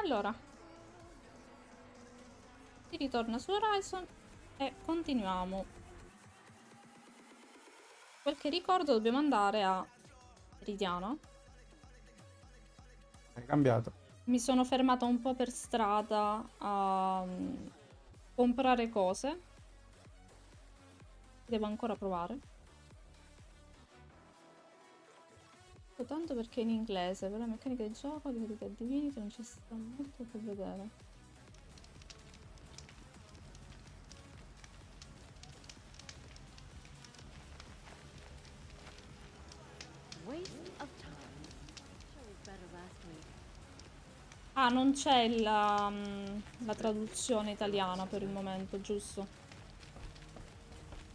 Allora, si ritorna su Horizon e continuiamo. Quel che ricordo dobbiamo andare a Meridiana. Hai cambiato. Mi sono fermata un po' per strada a comprare cose. Devo ancora provare. Tanto perché è in inglese, per la meccanica di gioco, di Verità Divinity non ci sta molto da vedere. Ah, non c'è la traduzione italiana per il momento, giusto?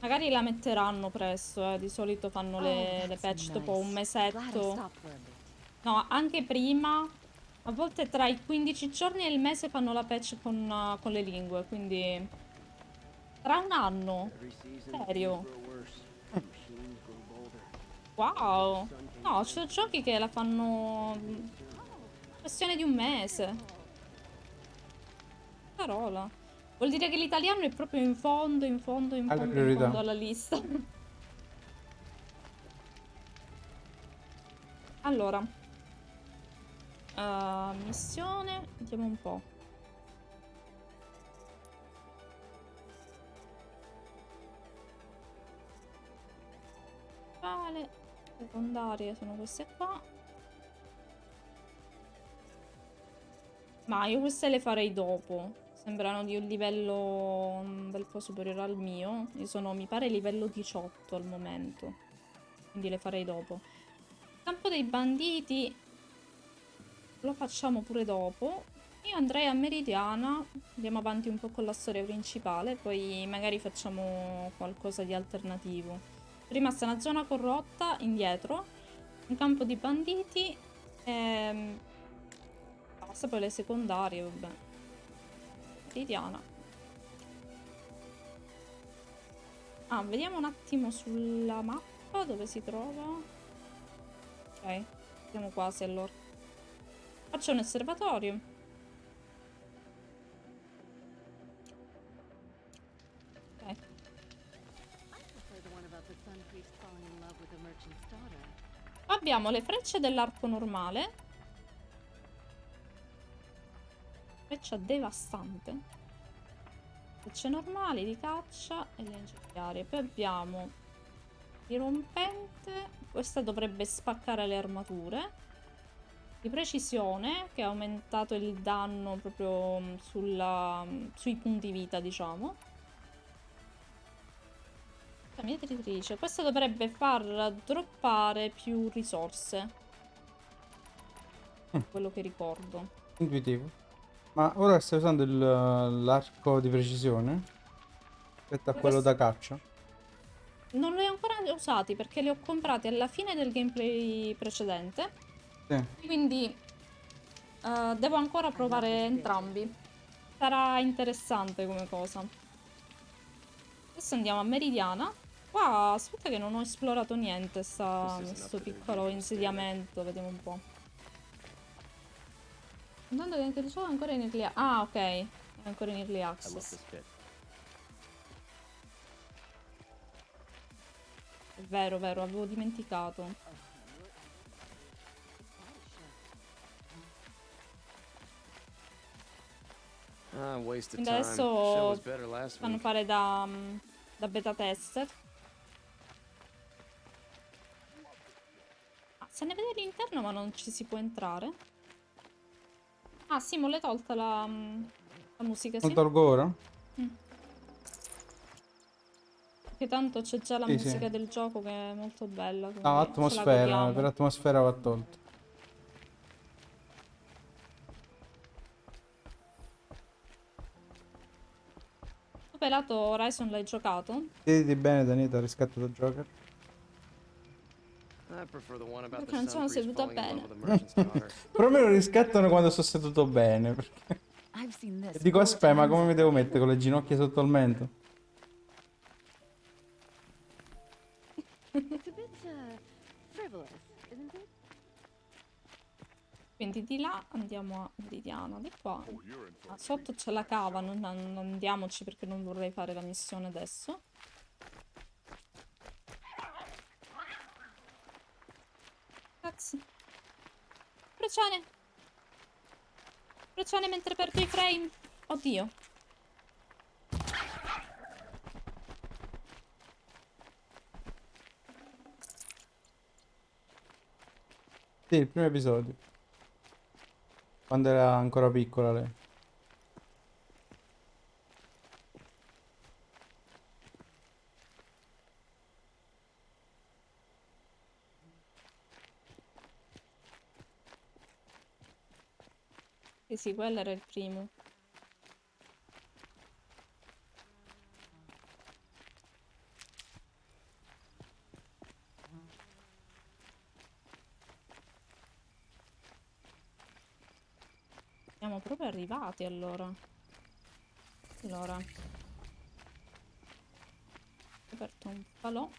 Magari la metteranno presto, di solito fanno le patch dopo un mesetto. No, anche prima. A volte tra i 15 giorni e il mese fanno la patch con le lingue, quindi... Tra un anno? Serio? Wow! No, ci sono giochi che la fanno... questione di un mese. Parola. Vuol dire che l'italiano è proprio in fondo, in fondo, in Alle fondo, in fondo priorità. alla lista. Allora. Missione. Vediamo un po'. Vale. Secondarie sono queste qua. Ma io queste le farei dopo. Sembrano di un livello un bel po' superiore al mio. Io sono, mi pare, livello 18 al momento. Quindi le farei dopo. Campo dei banditi lo facciamo pure dopo. Io andrei a Meridiana. Andiamo avanti un po' con la storia principale. Poi magari facciamo qualcosa di alternativo. Rimasta una zona corrotta, indietro. Un campo di banditi. Basta, poi le secondarie, vabbè. Meridiana. Ah, vediamo un attimo sulla mappa dove si trova. Ok, siamo quasi allora. Faccio un osservatorio. Ok. Abbiamo le frecce dell'arco normale. Freccia devastante. Frecce normali di caccia e leggendarie. Poi abbiamo dirompente. Questa dovrebbe spaccare le armature. Di precisione, che ha aumentato il danno proprio sui punti vita, diciamo. La mietritrice. Questa dovrebbe far droppare più risorse. Quello che ricordo. Intuitivo. Ma ora stai usando l'arco di precisione? Rispetto a quello da caccia? Non li ho ancora usati perché li ho comprati alla fine del gameplay precedente. Sì. Quindi devo ancora provare entrambi. Sarà interessante come cosa. Adesso andiamo a Meridiana. Qua, aspetta che non ho esplorato niente questo piccolo insediamento. Vediamo un po'. Intanto che anche il gioco è ancora in early access. Ah, ok. È ancora in early access. È vero, vero, avevo dimenticato. Quindi adesso fanno fare da beta tester. Ah, se ne vede l'interno ma non ci si può entrare. Ah sì, me l'hai tolta la musica, Lo sì. tolgo ora? Perché tanto c'è già la Sì, musica sì. del gioco che è molto bella, No, quindi ce la atmosfera. Per godiamo. atmosfera va tolto. Tu pelato Horizon l'hai giocato? Chiediti bene, Danita, riscatto da Joker. Perché non sono seduta bene. Però me lo riscattano quando sto seduto bene. Perché... E dico, aspetta, ma come mi devo mettere con le ginocchia sotto il mento? Quindi di là andiamo a Meridiana, di qua. Ah, sotto c'è la cava, non andiamoci perché non vorrei fare la missione adesso. Cazzo. Procione! Procione mentre perdo i frame. Oddio. Sì, il primo episodio. Quando era ancora piccola lei. Sì, sì, quello era il primo. Siamo proprio arrivati allora. Allora. Ho aperto un falò.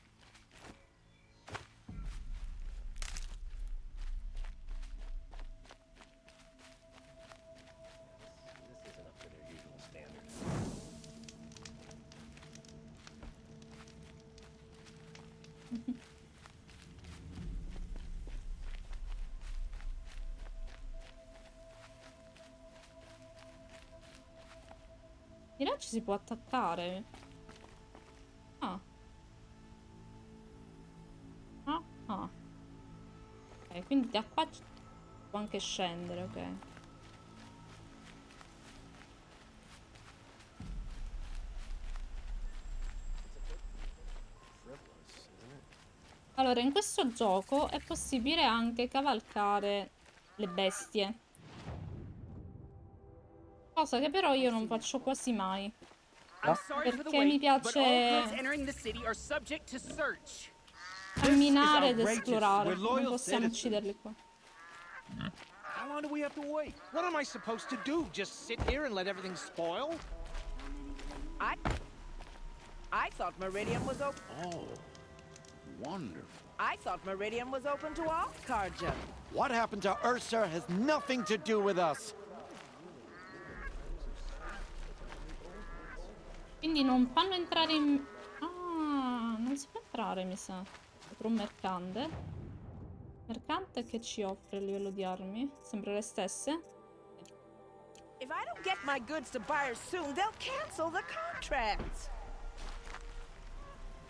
Di là ci si può attaccare. Ah. Ah, ah. Ok, quindi da qua ci può anche scendere, ok. Allora, in questo gioco è possibile anche cavalcare le bestie. Cosa che però io non faccio quasi mai. Perché mi piace camminare ed esplorare. Non possiamo ucciderli qua. How long do we have to wait? What am I supposed to do? Just sit here and let everything spoil? I thought Meridian was open. Oh, wonderful. I thought Meridian was open to all Carja. What happened to Ursa has nothing to do with us. Quindi non fanno entrare in... Ah, non si può entrare, mi sa. Per un mercante. Mercante che ci offre a livello di armi? Sempre le stesse? If I don't get my goods to buyers soon, they'll cancel the contract.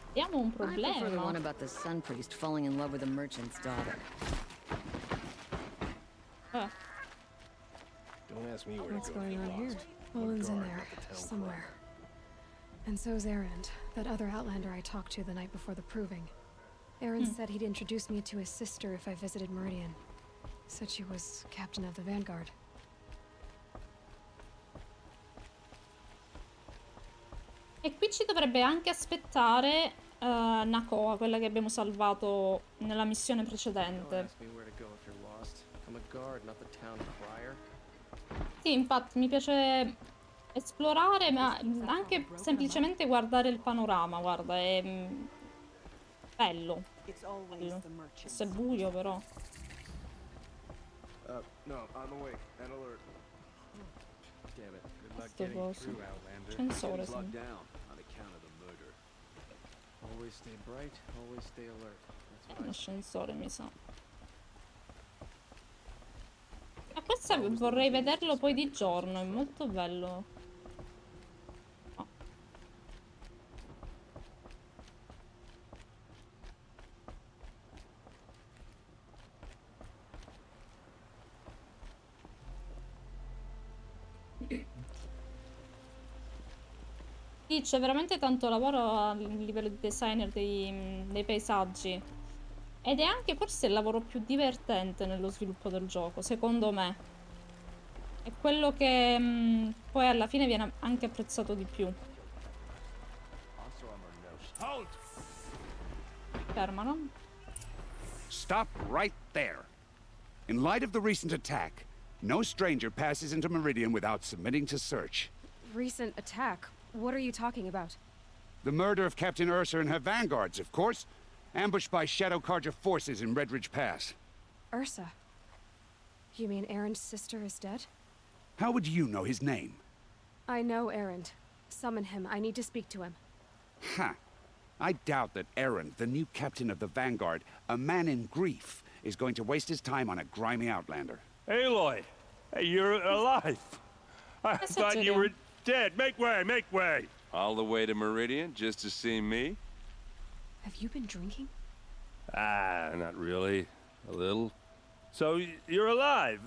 Abbiamo un I prefer the one problema. about the sun priest falling in love with a merchant's daughter. Eh, Don't ask me where What's to go. going to on get here? lost. Owen's in guard, there, not the town somewhere. And so's Erend, that other outlander I talked to the night before the proving. Erend said he'd introduce me to his sister if I visited Meridian. Said she was captain of the Vanguard. E qui ci dovrebbe anche aspettare Nakoa, quella che abbiamo salvato nella missione Don't precedente. ask me where to go if you're lost. I'm a guard, not the town crier. Sì, infatti mi piace esplorare, ma anche semplicemente guardare il panorama, guarda, è bello. It's always Bello. the merchants. Se è buio però. No, on the way. And alert. Damn it. Good luck Sto getting coso. through, Outlander. Censore, Locked sì. down on account of the murder. Always stay bright, always stay alert. That's what Un I ascensore, mi sa. Ma questo vorrei vederlo poi di giorno, è molto bello. Oh. Sì, c'è veramente tanto lavoro a livello di designer dei paesaggi. Ed è anche forse il lavoro più divertente nello sviluppo del gioco, secondo me. È quello che poi alla fine viene anche apprezzato di più. Halt! Fermano. Stop right there. In light of the recent attack, no stranger passes into Meridian without submitting to search. Recent attack? What are you talking about? The murder of Captain Ursa and her vanguards, of course. Ambushed by Shadow Carja forces in Red Ridge Pass. Ursa. You mean Erin's sister is dead? How would you know his name? I know Erend. Summon him. I need to speak to him. Ha! I doubt that Aaron, the new captain of the Vanguard, a man in grief, is going to waste his time on a grimy outlander. Aloy! Hey, you're alive! I That's thought you it. were dead. Make way, make way! All the way to Meridian just to see me? Have you been drinking? Ah, not really. A little. So, you're alive.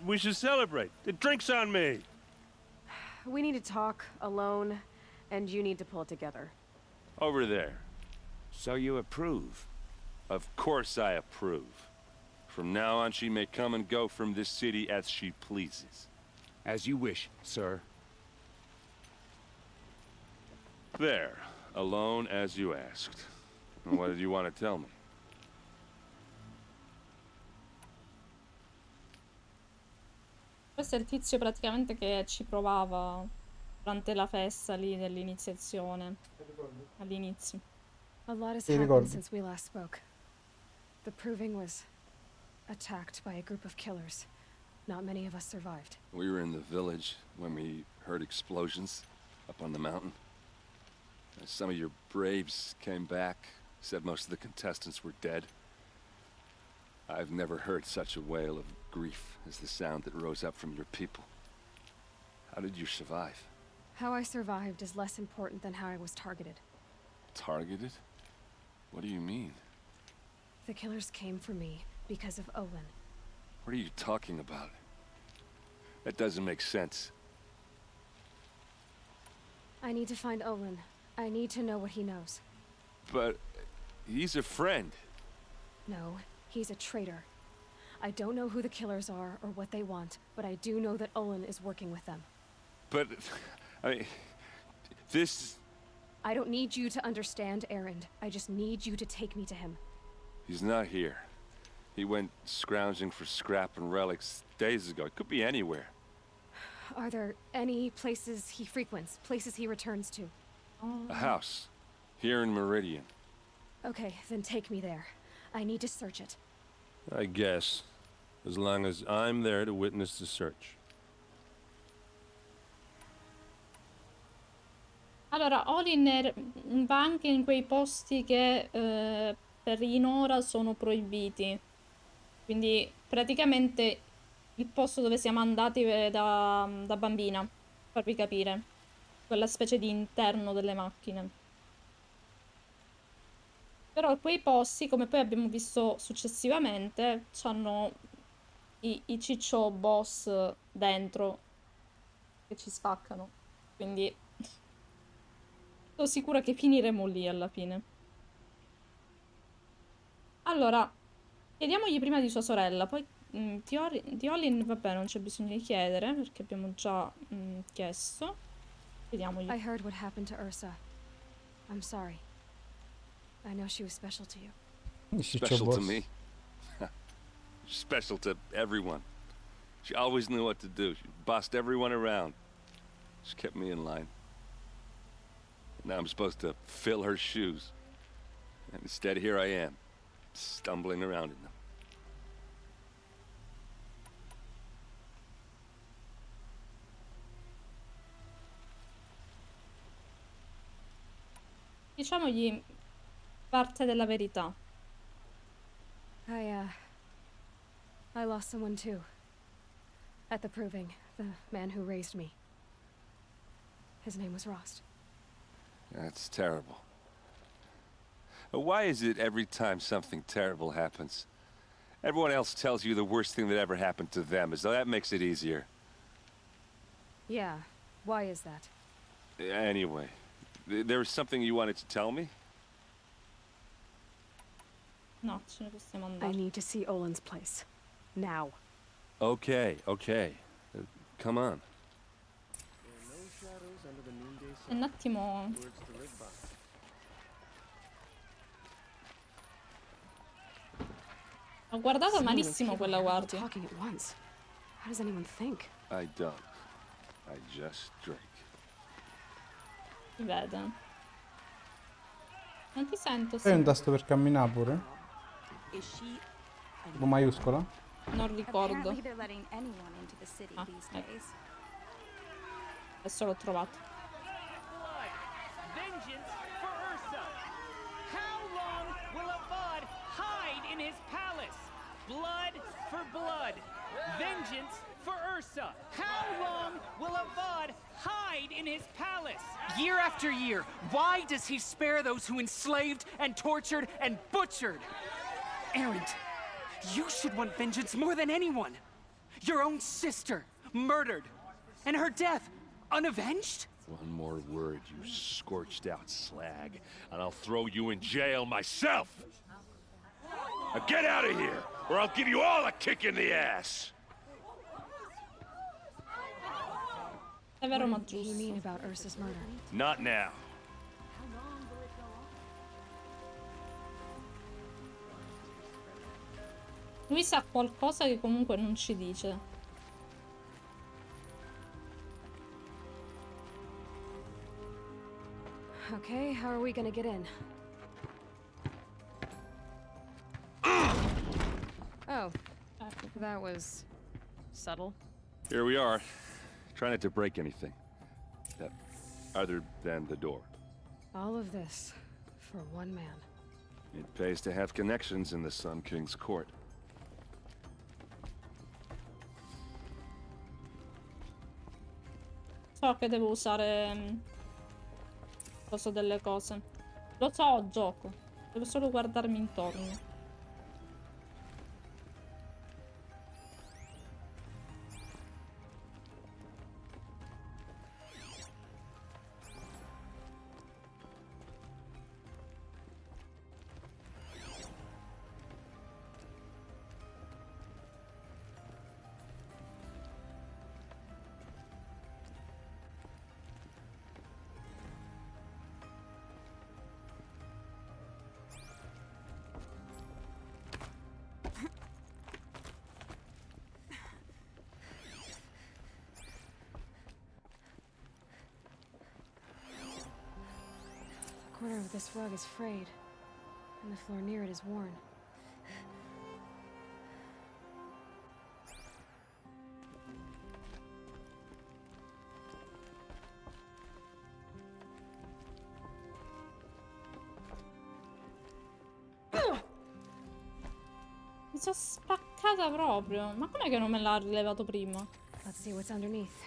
We should celebrate. The drink's on me. We need to talk, alone, and you need to pull it together. Over there. So you approve? Of course I approve. From now on, she may come and go from this city as she pleases. As you wish, sir. There. Alone as you asked. And what did you want to tell me? Questo è il tizio praticamente che ci provava durante la festa lì dell'iniziazione. All'inizio. A lot has Sì, happened ricordo. since we last spoke. The Proving was attacked by a group of killers. Not many of us survived. We were in the village when we heard explosions up on the mountain. And some of your braves came back, said most of the contestants were dead. I've never heard such a wail of grief as the sound that rose up from your people. How did you survive? How I survived is less important than how I was targeted. Targeted? What do you mean? The killers came for me because of Olin. What are you talking about? That doesn't make sense. I need to find Olin. I need to know what he knows. But he's a friend. No, he's a traitor. I don't know who the killers are or what they want, but I do know that Olin is working with them. But, I mean, this... I don't need you to understand, Erend. I just need you to take me to him. He's not here. He went scrounging for scrap and relics days ago. It could be anywhere. Are there any places he frequents, places he returns to? A house. Here in Meridian. Okay, then take me there. I need to search it. I guess. As long as I'm there to witness the search. Allora, Olin va anche in quei posti che per Inora sono proibiti. Quindi praticamente il posto dove siamo andati da bambina, farvi capire. Quella specie di interno delle macchine. Però quei posti, come poi abbiamo visto successivamente, hanno i ciccio boss dentro che ci spaccano. Quindi sono sicura che finiremo lì alla fine. Allora, chiediamogli prima di sua sorella, poi di Olin, vabbè, non c'è bisogno di chiedere perché abbiamo già chiesto. Chiediamogli. I heard what happened to Ursa. I'm sorry. I know she was special to you. Special to me? Special to everyone. She always knew what to do. She bossed everyone around. She kept me in line. Now I'm supposed to fill her shoes. And instead, here I am, stumbling around in them. Diciamogli parte della verità. I lost someone too. At the Proving, the man who raised me. His name was Rost. That's terrible. Why is it every time something terrible happens, everyone else tells you the worst thing that ever happened to them, as though that makes it easier? Yeah, why is that? Anyway, there was something you wanted to tell me? No, ce ne possiamo I andare. need to see Olin's place. Now. Okay. Come on. Un attimo. Ho guardato So many malissimo people quella here all guardia. talking at once. How does anyone think? I don't. I just drink. Si vede. Non ti sento, C'è un sì. tasto per camminare pure? Is she Tipo maiuscola? Non ricordo. Apparently they're letting anyone into the city these days. Adesso l'ho trovato. Vengeance for Ursa. How long will Avad hide in his palace? Blood for blood. Vengeance for Ursa. How long will Avad hide in his palace? Year after year, why does he spare those who enslaved and tortured and butchered? Erend, you should want vengeance more than anyone. Your own sister, murdered, and her death, unavenged? One more word, you scorched out slag, and I'll throw you in jail myself! Now get out of here, or I'll give you all a kick in the ass! È vero, ma What do you mean about Ursa's murder? Not now. Lui sa qualcosa che comunque non ci dice. Okay, how are we gonna get in? Oh, that was subtle. Here we are. Try not to break anything. Other than the door. All of this for one man. It pays to have connections in the Sun King's court. So che devo usare coso delle cose. Lo so, gioco. Devo solo guardarmi intorno. The corner of this rug is frayed, and the floor near it is worn. Mi sono spaccata proprio. Ma com'è che non me l'ha rilevato prima? Let's see what's underneath.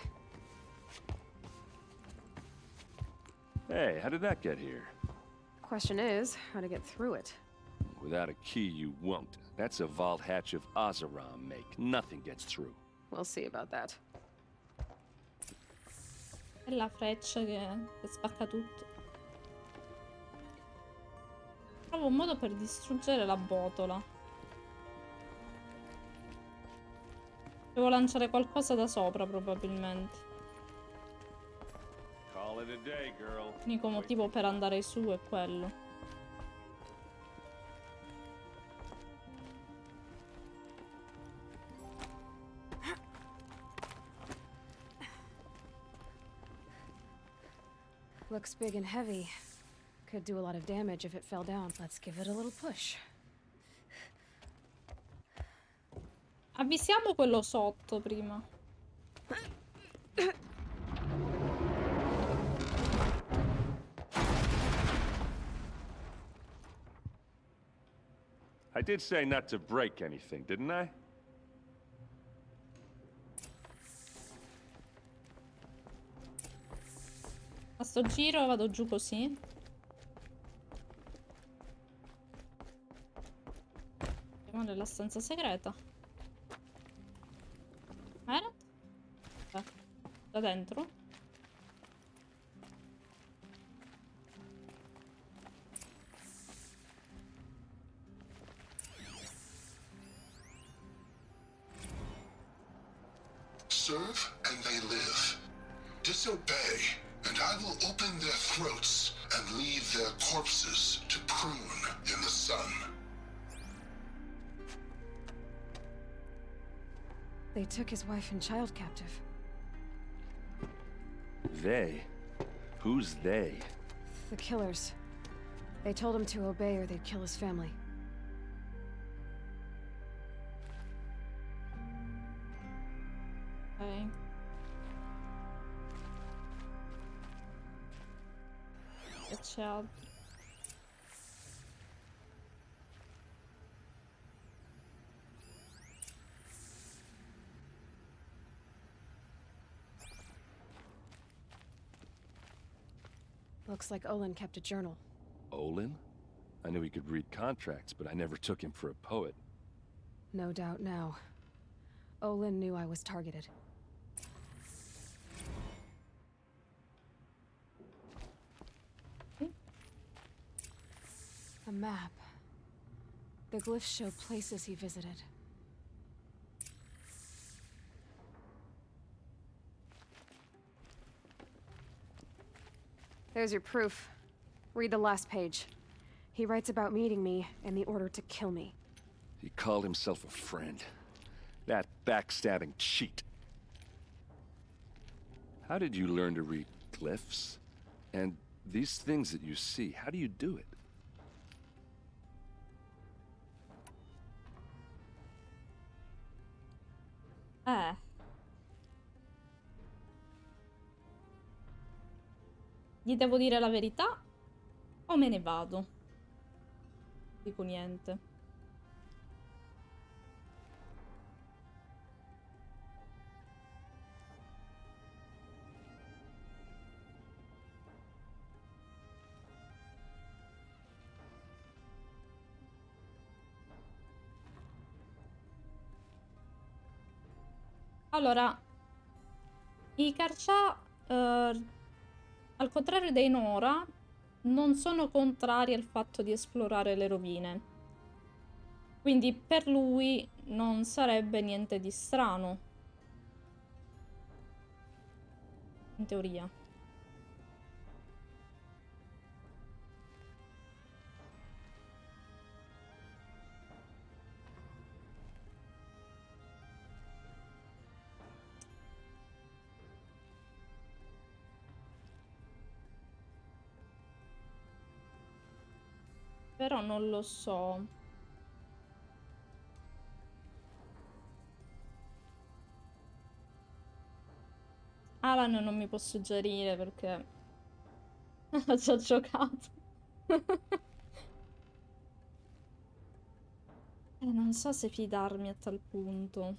Hey, how did that get here? Question is, how to get through it. Without a key, you won't. That's a vault hatch of Oseram make. Nothing gets through. We'll see about that. È la freccia che spacca tutto. Trovo un modo per distruggere la botola. Devo lanciare qualcosa da sopra, probabilmente. Call it a day, girl. L'unico motivo per andare su è quello. Looks big and heavy. Could do a lot of damage if it fell down. Let's give it a little push. Avvisiamo quello sotto prima. I did say not to break anything, didn't I? A sto giro vado giù così. Andiamo nella stanza segreta. Bene? Da dentro? Serve and they live. Disobey, and I will open their throats and leave their corpses to prune in the sun. They took his wife and child captive. They? Who's they? The killers. They told him to obey or they'd kill his family. che c'è altro. Looks like Olin kept a journal. Olin? I knew he could read contracts, but I never took him for a poet. No doubt now. Olin knew I was targeted. A map. The glyphs show places he visited. There's your proof. Read the last page. He writes about meeting me and the order to kill me. He called himself a friend. That backstabbing cheat. How did you learn to read glyphs? And these things that you see, how do you do it? Gli devo dire la verità o me ne vado? Dico niente. Allora, i Karcha, al contrario dei Nora, non sono contrari al fatto di esplorare le rovine. Quindi per lui non sarebbe niente di strano. In teoria. Però non lo so. Alan non mi può suggerire perché ho già giocato. Non so se fidarmi a tal punto.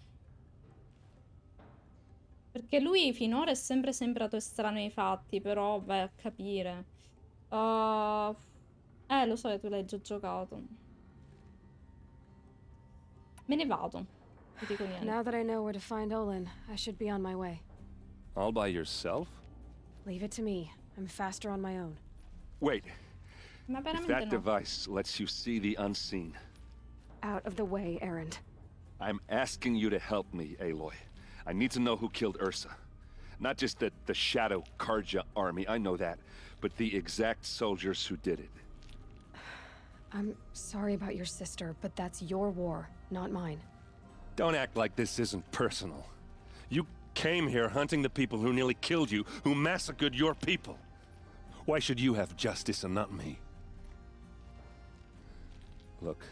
Perché lui finora è sempre sembrato estraneo ai fatti, però vai a capire. Lo so che tu l'hai già giocato. Me ne vado. Non dico niente. Now that I know where to find Olin, I should be on my way. All by yourself? Leave it to me. I'm faster on my own. Wait. Ma If veramente that no. device lets you see the unseen, Out of the way, Erend. I'm asking you to help me, Aloy. I need to know who killed Ursa. Not just the Shadow Karja army, I know that, but the exact soldiers who did it. I'm sorry about your sister, but that's your war, not mine. Don't act like this isn't personal. You came here hunting the people who nearly killed you, who massacred your people. Why should you have justice and not me? Look,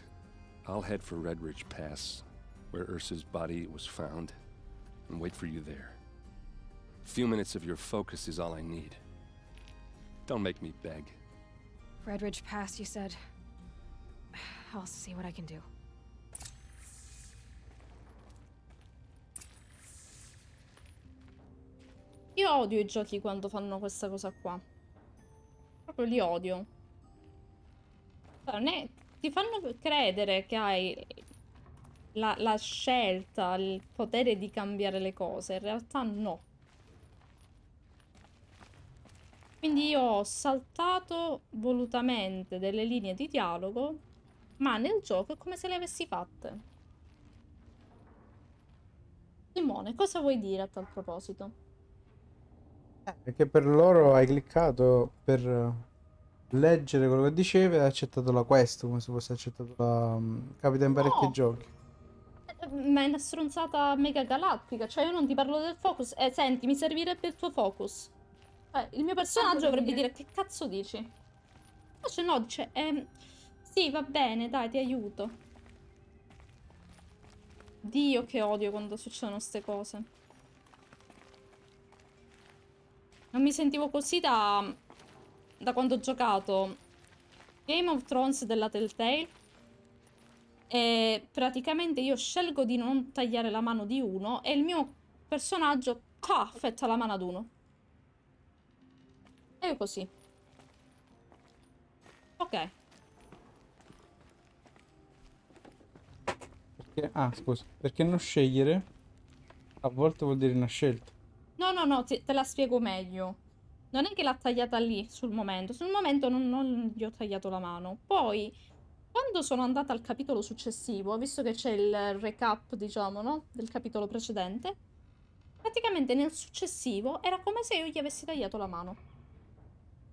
I'll head for Red Ridge Pass, where Ursa's body was found, and wait for you there. A few minutes of your focus is all I need. Don't make me beg. Red Ridge Pass, you said? I'll see what I can do. Io odio i giochi quando fanno questa cosa qua. Proprio li odio. Ti fanno credere che hai la scelta, il potere di cambiare le cose. In realtà no. Quindi io ho saltato volutamente delle linee di dialogo, ma nel gioco è come se le avessi fatte. Simone, cosa vuoi dire a tal proposito? Perché per loro hai cliccato per leggere quello che diceva e hai accettato la quest, come se fosse accettato la... capita in parecchi giochi. Ma è una stronzata mega galattica, cioè io non ti parlo del focus. Senti, mi servirebbe il tuo focus. Il mio personaggio dovrebbe dire che cazzo dici? Invece no, dice, sì, va bene, dai, ti aiuto. Dio che odio quando succedono ste cose. Non mi sentivo così da da quando ho giocato Game of Thrones della Telltale, e praticamente io scelgo di non tagliare la mano di uno e il mio personaggio affetta la mano ad uno. E io così. Ok. Ah, scusa. Perché non scegliere a volte vuol dire una scelta. No, te la spiego meglio. Non è che l'ha tagliata lì, sul momento. Sul momento non gli ho tagliato la mano. Poi, quando sono andata al capitolo successivo, visto che c'è il recap, diciamo, no? Del capitolo precedente, praticamente nel successivo era come se io gli avessi tagliato la mano.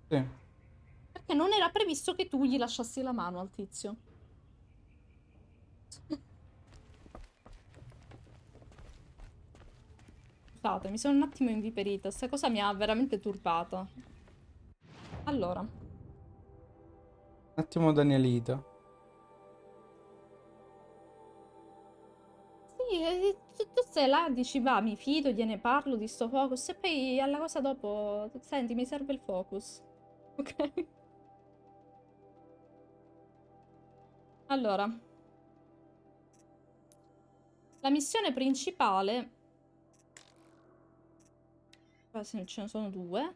Sì. Perché non era previsto che tu gli lasciassi la mano al tizio. Scusate, mi sono un attimo inviperita. Questa cosa mi ha veramente turbata. Allora. Un attimo Danielita. Sì, tu stai là, dici va, mi fido, gliene parlo di sto focus e poi alla cosa dopo, senti, mi serve il focus. Ok? Allora. La missione principale... Qua ce ne sono due.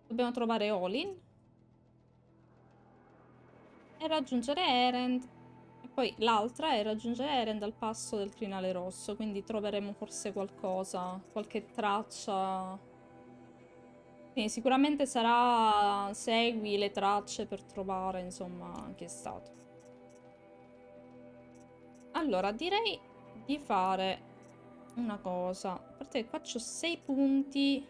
Dobbiamo trovare Olin. E raggiungere Erend. E poi l'altra è raggiungere Erend al passo del crinale rosso. Quindi troveremo forse qualcosa, qualche traccia. Sì, sicuramente sarà... Segui le tracce per trovare, insomma, chi è stato. Allora, direi di fare una cosa. A parte che qua c'ho 6 punti.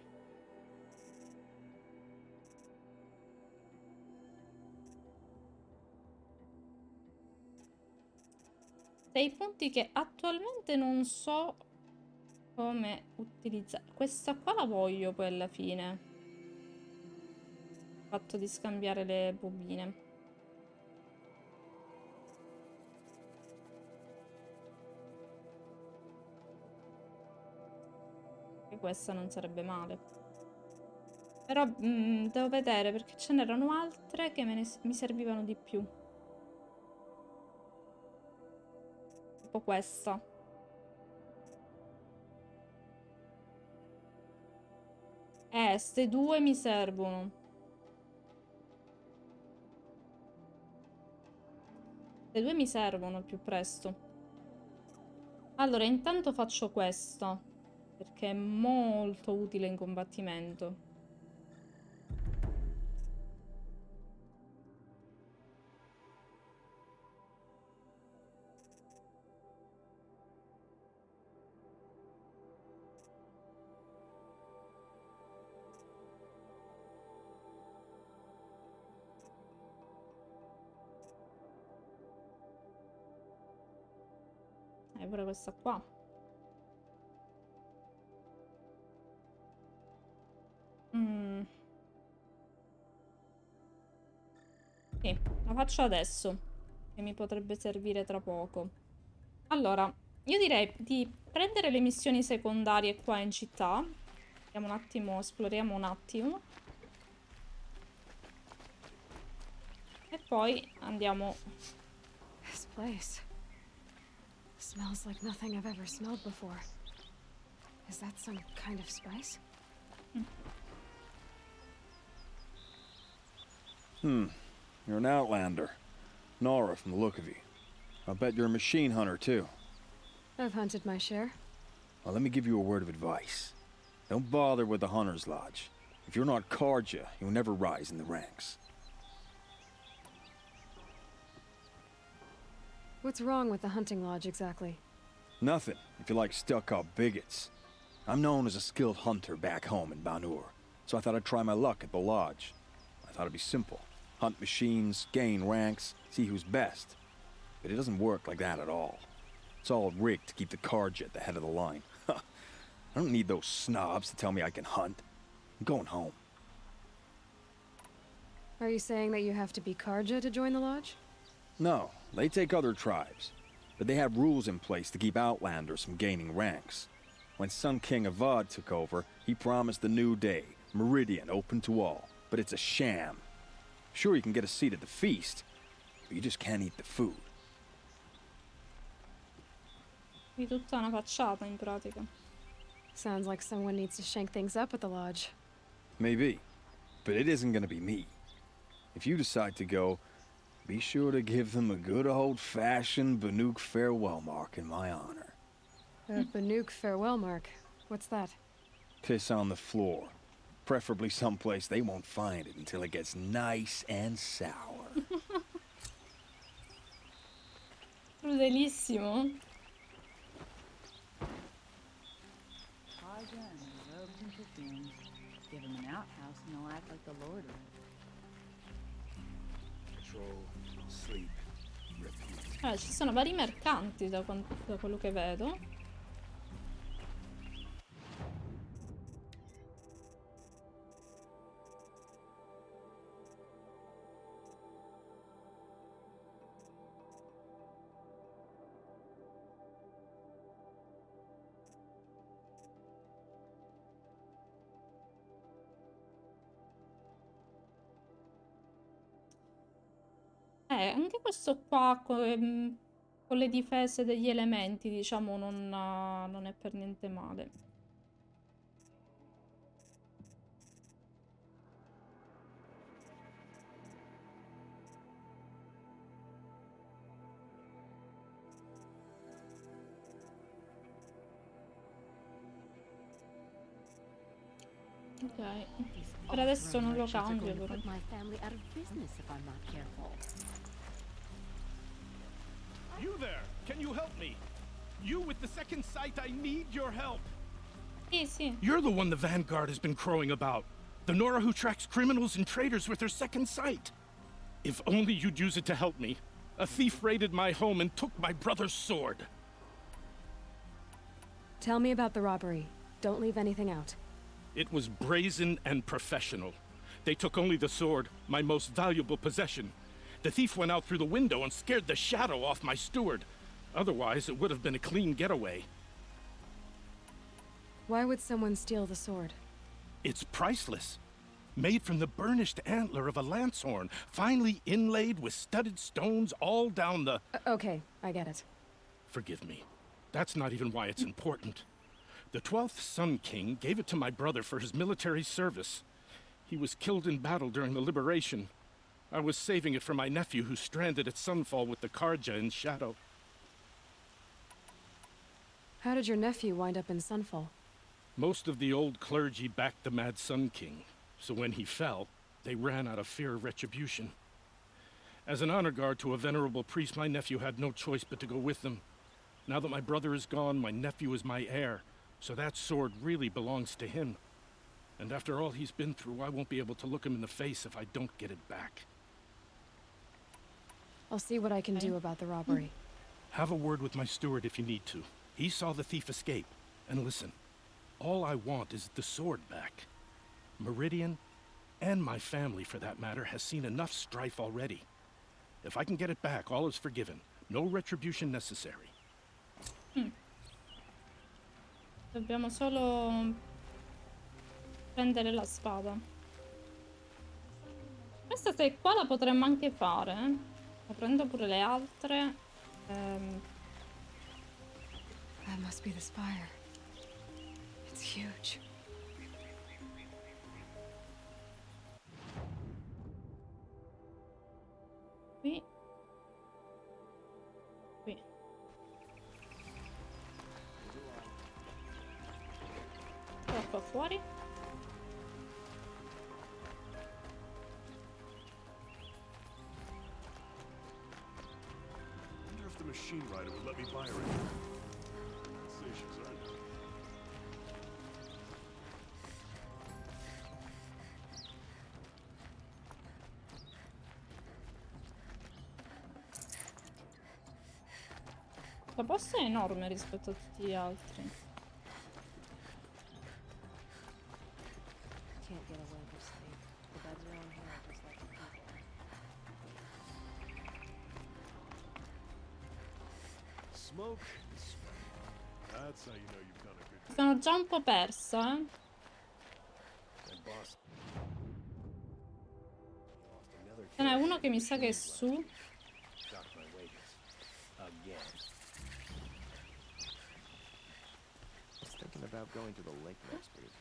Dei punti che attualmente non so come utilizzare. Questa qua la voglio poi alla fine. Il fatto di scambiare le bobine. E questa non sarebbe male. Però devo vedere perché ce n'erano altre che mi servivano di più. Tipo questa. Ste due mi servono. Ste due mi servono al più presto. Allora, intanto faccio questa. Perché è molto utile in combattimento. E pure questa qua. Sì, la faccio adesso. Che mi potrebbe servire tra poco. Allora, io direi di prendere le missioni secondarie qua in città. Vediamo un attimo, esploriamo un attimo. E poi andiamo... This place smells like nothing I've ever smelled before. Is that some kind of spice? You're an outlander. Nora from the look of you. I'll bet you're a machine hunter, too. I've hunted my share. Well, let me give you a word of advice. Don't bother with the Hunter's Lodge. If you're not Karja, you'll never rise in the ranks. What's wrong with the hunting lodge, exactly? Nothing, if you like stuck-up bigots. I'm known as a skilled hunter back home in Banur, so I thought I'd try my luck at the lodge. I thought it'd be simple. Hunt machines, gain ranks, see who's best. But it doesn't work like that at all. It's all rigged to keep the Karja at the head of the line. I don't need those snobs to tell me I can hunt. I'm going home. Are you saying that you have to be Karja to join the lodge? No, they take other tribes. But they have rules in place to keep outlanders from gaining ranks. When Sun King Avad took over, he promised a new day, Meridian, open to all, but it's a sham. Sure, you can get a seat at the feast, but you just can't eat the food. Di tutta una facciata in pratica. Sounds like someone needs to shank things up at the lodge. Maybe, but it isn't gonna be me. If you decide to go, be sure to give them a good old-fashioned Banuk farewell mark in my honor. A Banuk farewell mark. What's that? Piss on the floor. Preferably someplace they won't find it until it gets nice and sour. Crudelissimo. Raja and the robes and perfumes. Give him an outhouse and he'll act like the lord of it. Control, sleep, repeat. Allora, ci sono vari mercanti da quello che vedo. Anche questo qua con le difese degli elementi, diciamo, non è per niente male. Ok, per adesso non lo cambio però. You there! Can you help me? You with the second sight, I need your help! Sì. You're the one the Vanguard has been crowing about. The Nora who tracks criminals and traitors with her second sight. If only you'd use it to help me. A thief raided my home and took my brother's sword. Tell me about the robbery. Don't leave anything out. It was brazen and professional. They took only the sword, my most valuable possession. The thief went out through the window and scared the shadow off my steward. Otherwise, it would have been a clean getaway. Why would someone steal the sword? It's priceless. Made from the burnished antler of a lancehorn, finely inlaid with studded stones all down the... Okay, I get it. Forgive me. That's not even why it's important. The 12th Sun King gave it to my brother for his military service. He was killed in battle during the liberation. I was saving it for my nephew who's stranded at Sunfall with the Karja in Shadow. How did your nephew wind up in Sunfall? Most of the old clergy backed the Mad Sun King, so when he fell, they ran out of fear of retribution. As an honor guard to a venerable priest, my nephew had no choice but to go with them. Now that my brother is gone, my nephew is my heir, so that sword really belongs to him. And after all he's been through, I won't be able to look him in the face if I don't get it back. I'll see what I can do about the robbery. Have a word with my steward if you need to. He saw the thief escape. And listen, all I want is the sword back. Meridian, and my family for that matter, has seen enough strife already. If I can get it back, all is forgiven. No retribution necessary. Dobbiamo solo prendere la spada. Questa se qua la potremmo anche fare. La prendo pure le altre. That must be the spire. It's huge. Qui. Qui. Qua fuori. If the machine rider would let me buy her in. Let's see, she's right. La posta è enorme rispetto a tutti gli altri. Can't get a wink of sleep. The beds are on here just like the people. Smoke and sweat. That's how you know you've done a good job. Sono già un po' persa, And Ce n'è uno che mi sa che è su. Just thinking about going to the lake next week.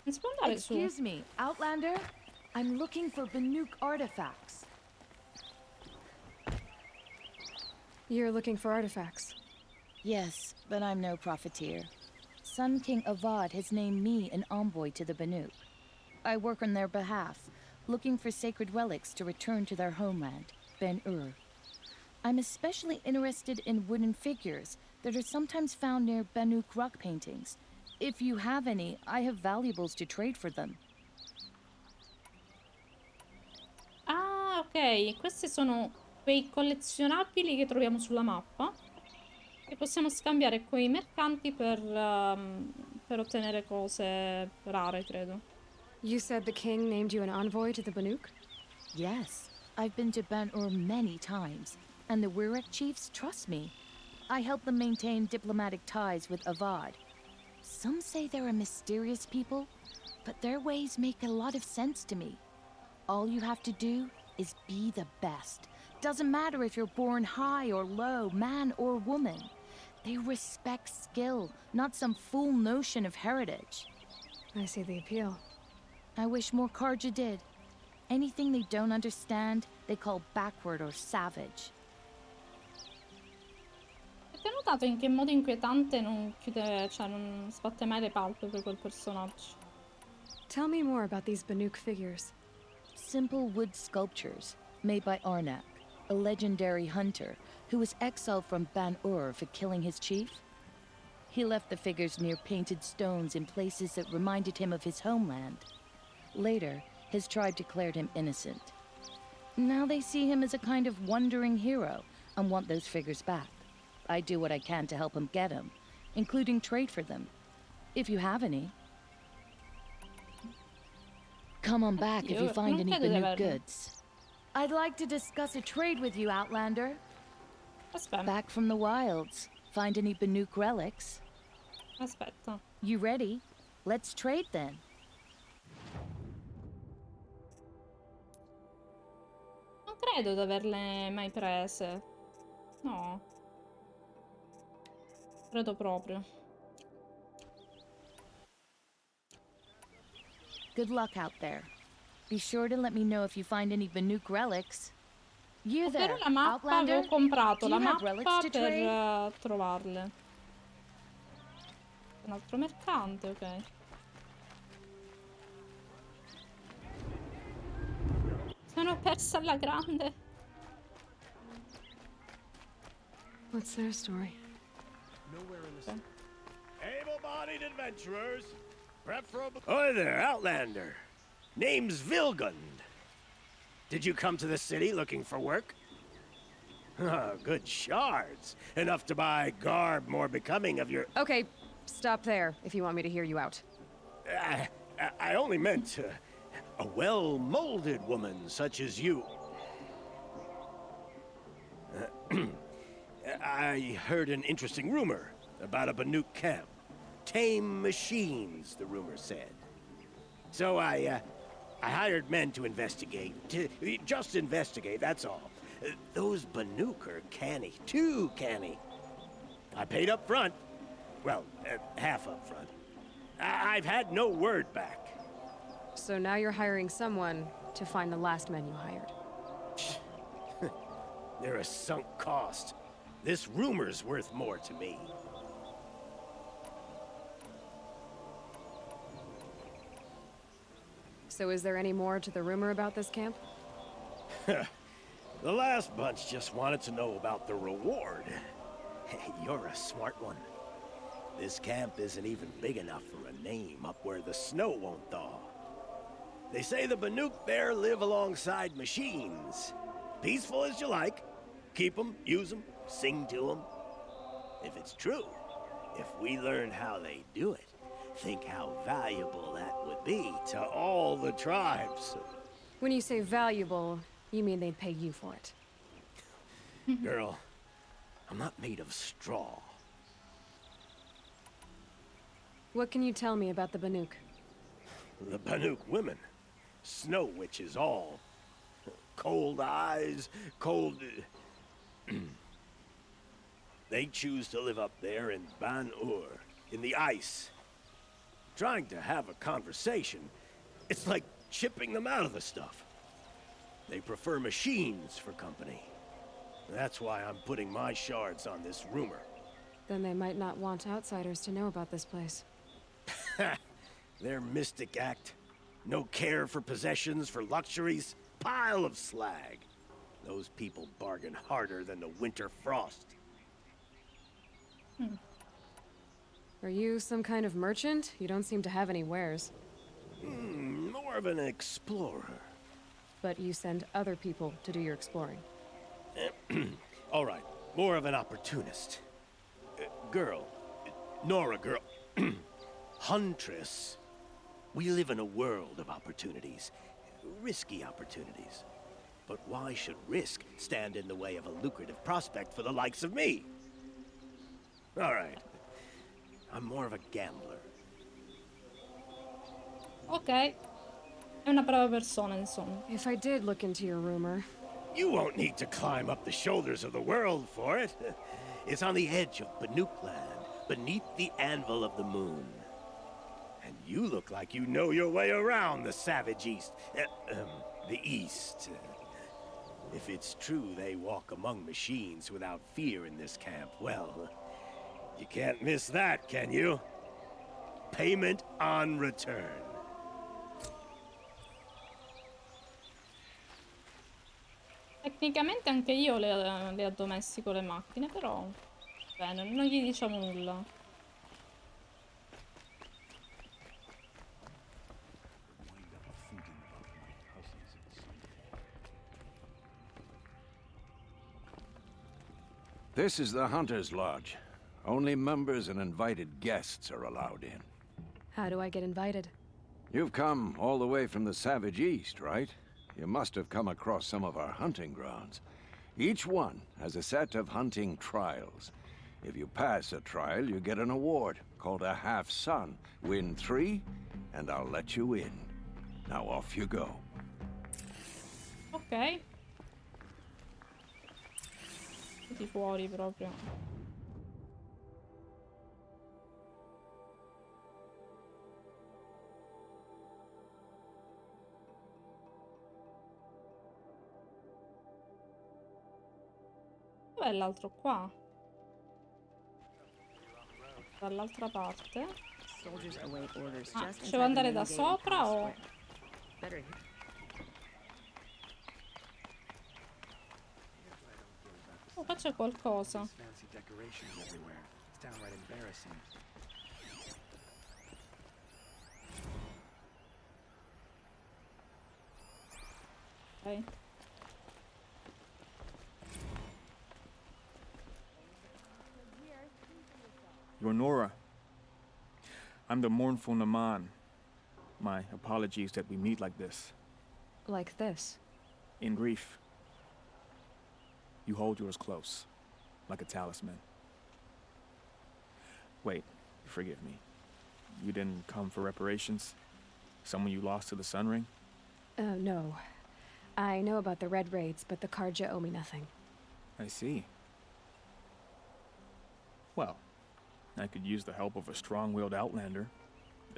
Non si può andare su. Excuse me, Outlander? I'm looking for Banuk artifacts. You're looking for artifacts? Yes, but I'm no profiteer. Sun King Avad has named me an envoy to the Banuk. I work on their behalf, looking for sacred relics to return to their homeland, Ben-Ur. I'm especially interested in wooden figures that are sometimes found near Banuk rock paintings. If you have any, I have valuables to trade for them. Ah, ok. Questi sono quei collezionabili che troviamo sulla mappa. Che possiamo scambiare coi mercanti per ottenere cose rare, credo. You said the king named you an envoy to the Banuk? Yes, I've been to Ben-Ur many times, and the Wirek chiefs trust me. I help them maintain diplomatic ties with Avad. Some say they're a mysterious people, but their ways make a lot of sense to me. All you have to do is be the best. Doesn't matter if you're born high or low, man or woman. They respect skill, not some fool notion of heritage. I see the appeal. I wish more Karja did. Anything they don't understand, they call backward or savage. Avete notato in che modo inquietante non chiude, cioè non sbatte mai le palpebre quel personaggio? Tell me more about these Banuk figures. Simple wood sculptures made by Arnak, a legendary hunter who was exiled from Ban-Ur for killing his chief. He left the figures near painted stones in places that reminded him of his homeland. Later, his tribe declared him innocent. Now they see him as a kind of wandering hero and want those figures back. I do what I can to help him get them, including trade for them, if you have any. Come on back if you find any Banuk goods. I'd like to discuss a trade with you, Outlander. Back from the wilds. Find any Banuk relics? Aspetta. You ready? Let's trade then. Non credo di averle mai prese. No. Credo proprio. Good luck out there. Be sure to let me know if you find any Banuk relics. You there, Però la mappa, Outlander? avevo comprato Do la you have mappa relics to per trade? trovarle. Un altro mercante, ok. Sono persa alla grande. What's their story? Nowhere in the Able-bodied adventurers, preferable. Hi there, Outlander. Name's Vilgund. Did you come to the city looking for work? Ah, good shards. Enough to buy garb more becoming of your... Okay, stop there if you want me to hear you out. I only meant a well-molded woman such as you. I heard an interesting rumor about a Banuk camp. Tame machines, the rumor said. So I hired men to investigate. Just investigate, that's all. Those Banuk are canny, too canny. I paid up front. Well, half up front. I've had no word back. So now you're hiring someone to find the last men you hired. They're a sunk cost. This rumor's worth more to me. So is there any more to the rumor about this camp? The last bunch just wanted to know about the reward. Hey, you're a smart one. This camp isn't even big enough for a name up where the snow won't thaw. They say the Banuk there live alongside machines. Peaceful as you like. Keep them, use them, sing to them. If it's true, if we learn how they do it, think how valuable that would be to all the tribes. When you say valuable, you mean they'd pay you for it. Girl, I'm not made of straw. What can you tell me about the Banuk? The Banuk women. Snow witches all. Cold eyes, cold... They choose to live up there in Ban-Ur, in the ice. Trying to have a conversation, it's like chipping them out of the stuff. They prefer machines for company. That's why I'm putting my shards on this rumor. Then they might not want outsiders to know about this place. Their mystic act. No care for possessions, for luxuries. Pile of slag. Those people bargain harder than the winter frost. Are you some kind of merchant? You don't seem to have any wares. More of an explorer. But you send other people to do your exploring. All right, more of an opportunist. Girl. Nora girl. Huntress. We live in a world of opportunities. Risky opportunities. But why should risk stand in the way of a lucrative prospect for the likes of me? All right. I'm more of a gambler. Ok. È una brava persona, insomma. If I did look into your rumor... You won't need to climb up the shoulders of the world for it. It's on the edge of Banuk land, beneath the anvil of the moon. And you look like you know your way around the savage east. The east. If it's true they walk among machines without fear in this camp, well, you can't miss that, can you? Payment on return. Tecnicamente anche io le addomestico le macchine, però... Bene, non gli diciamo nulla. This is the Hunter's Lodge. Only members and invited guests are allowed in. How do I get invited? You've come all the way from the Savage East, right? You must have come across some of our hunting grounds. Each one has a set of hunting trials. If you pass a trial, you get an award called a half-sun. Win 3, and I'll let you in. Now off you go. Ok. Tutti fuori proprio. Dov'è l'altro qua? Dall'altra parte. Devo andare da sopra o... Oh, qua c'è qualcosa. Ok. You're Nora. I'm the mournful Naman. My apologies that we meet like this. Like this? In grief. You hold yours close, like a talisman. Wait, forgive me. You didn't come for reparations? Someone you lost to the Sun Ring? No. I know about the Red Raids, but the Karja owe me nothing. I see. Well, I could use the help of a strong-willed outlander.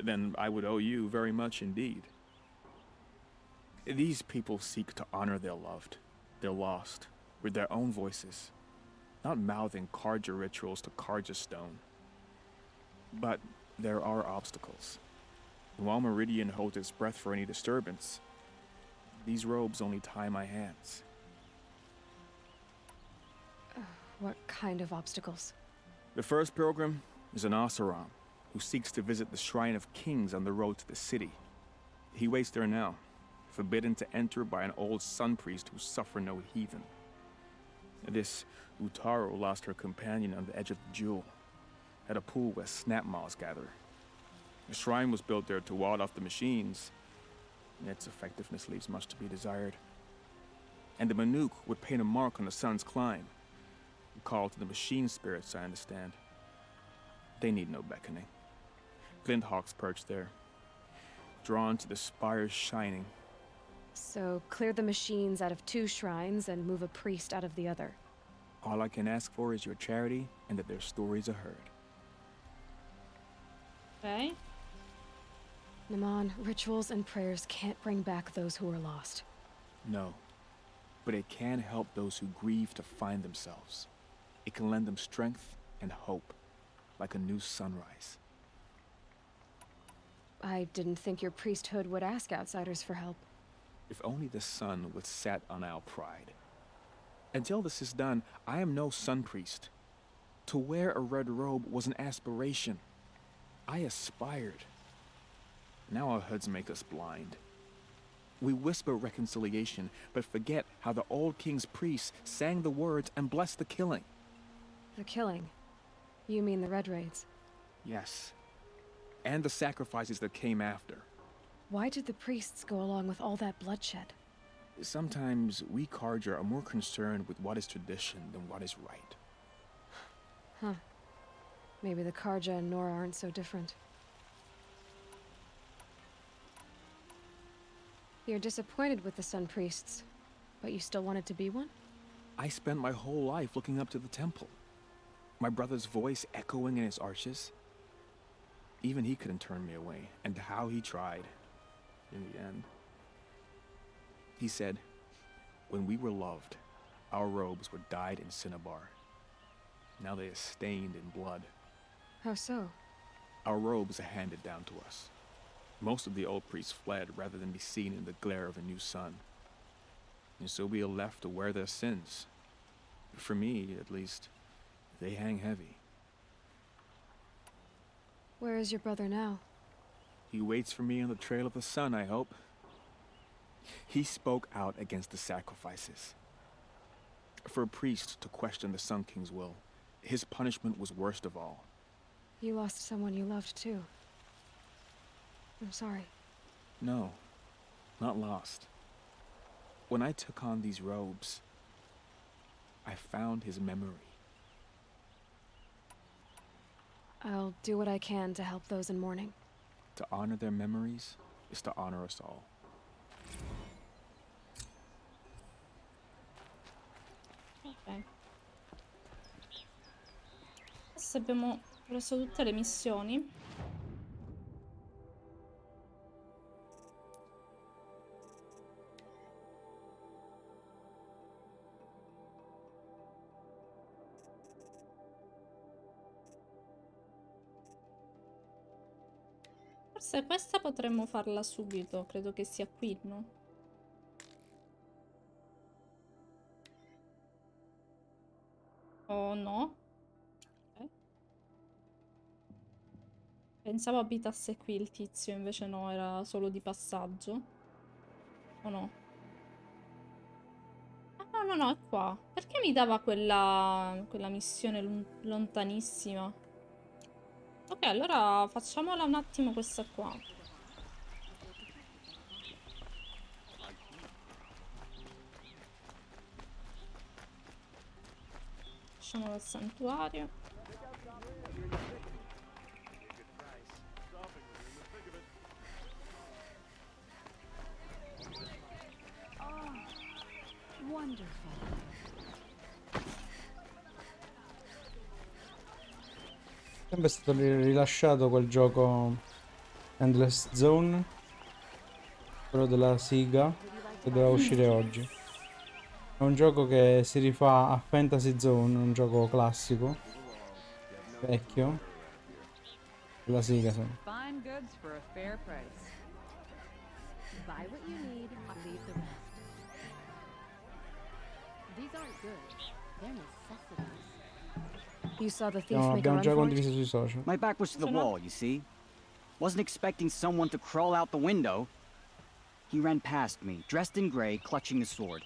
Then I would owe you very much indeed. These people seek to honor their loved, their lost, with their own voices, not mouthing Karja rituals to Karja stone. But there are obstacles. While Meridian holds its breath for any disturbance, these robes only tie my hands. What kind of obstacles? The first pilgrim is an Oseram who seeks to visit the Shrine of Kings on the road to the city. He waits there now, forbidden to enter by an old sun priest who suffer no heathen. This Utaro lost her companion on the edge of the Jewel, at a pool where snap moths gather. The shrine was built there to ward off the machines, and its effectiveness leaves much to be desired. And the Banuk would paint a mark on the sun's climb, a call to the machine spirits, I understand. They need no beckoning. Flint hawks perched there, drawn to the spires shining. So, clear the machines out of 2 shrines and move a priest out of the other. All I can ask for is your charity and that their stories are heard. Ok. Naman, rituals and prayers can't bring back those who are lost. No, but it can help those who grieve to find themselves. It can lend them strength and hope, like a new sunrise. I didn't think your priesthood would ask outsiders for help. If only the sun would set on our pride. Until this is done, I am no sun priest. To wear a red robe was an aspiration. I aspired. Now our hoods make us blind. We whisper reconciliation, but forget how the old king's priests sang the words and blessed the killing. The killing? You mean the Red Raids? Yes. And the sacrifices that came after. Why did the priests go along with all that bloodshed? Sometimes we Karja are more concerned with what is tradition than what is right. Huh. Maybe the Karja and Nora aren't so different. You're disappointed with the Sun Priests, but you still wanted to be one? I spent my whole life looking up to the temple. My brother's voice echoing in its arches. Even he couldn't turn me away, and how he tried. In the end. He said, when we were loved, our robes were dyed in cinnabar. Now they are stained in blood. How so? Our robes are handed down to us. Most of the old priests fled rather than be seen in the glare of a new sun. And so we are left to wear their sins. For me, at least, they hang heavy. Where is your brother now? He waits for me on the trail of the sun, I hope. He spoke out against the sacrifices. For a priest to question the Sun King's will, his punishment was worst of all. You lost someone you loved too. I'm sorry. No, not lost. When I took on these robes, I found his memory. I'll do what I can to help those in mourning. To honor their memories is to honor us all. Ok. Adesso abbiamo preso tutte le missioni. Forse questa potremmo farla subito, credo che sia qui, no? Oh no? Ok. Pensavo abitasse qui il tizio, invece no, era solo di passaggio. O no? Ah no, no, no, è qua. Perché mi dava quella missione lontanissima? Ok, allora facciamola un attimo questa qua. Facciamola al santuario. Wonderful. Sempre stato rilasciato quel gioco Endless Zone, quello della Siga, che doveva uscire oggi. È un gioco che si rifà a Fantasy Zone, un gioco classico, vecchio, della Siga. Fine goods for a fair price. Buy what you need, leave the rest. These aren't goods, they're necessities. You saw the thief No, make a abbiamo run già for it? condiviso sui social. My back was to the wall, you see. Wasn't expecting someone to crawl out the window. He ran past me, dressed in gray, clutching the sword.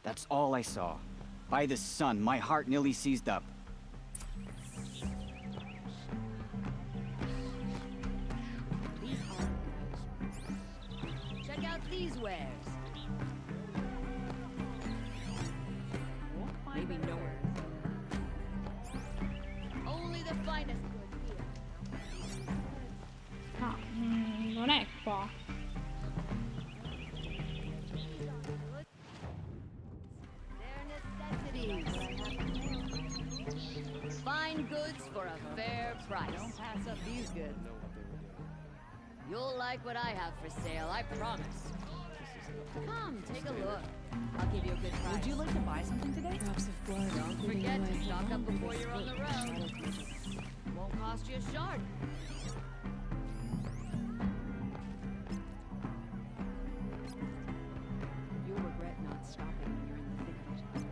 That's all I saw. By the sun, my heart nearly seized up. These aren't. Check out these wares. Maybe nowhere. Only the finest goods here. qua. Fine goods for a fair price. Don't pass up these goods. You'll like what I have for sale, I promise. Come, take a look. I'll give you a good price. Would you like to buy something today? Drops of blood. Don't forget to stock up before you're on the road. Won't cost you a shard. You'll regret not stopping when you're in the thick of it.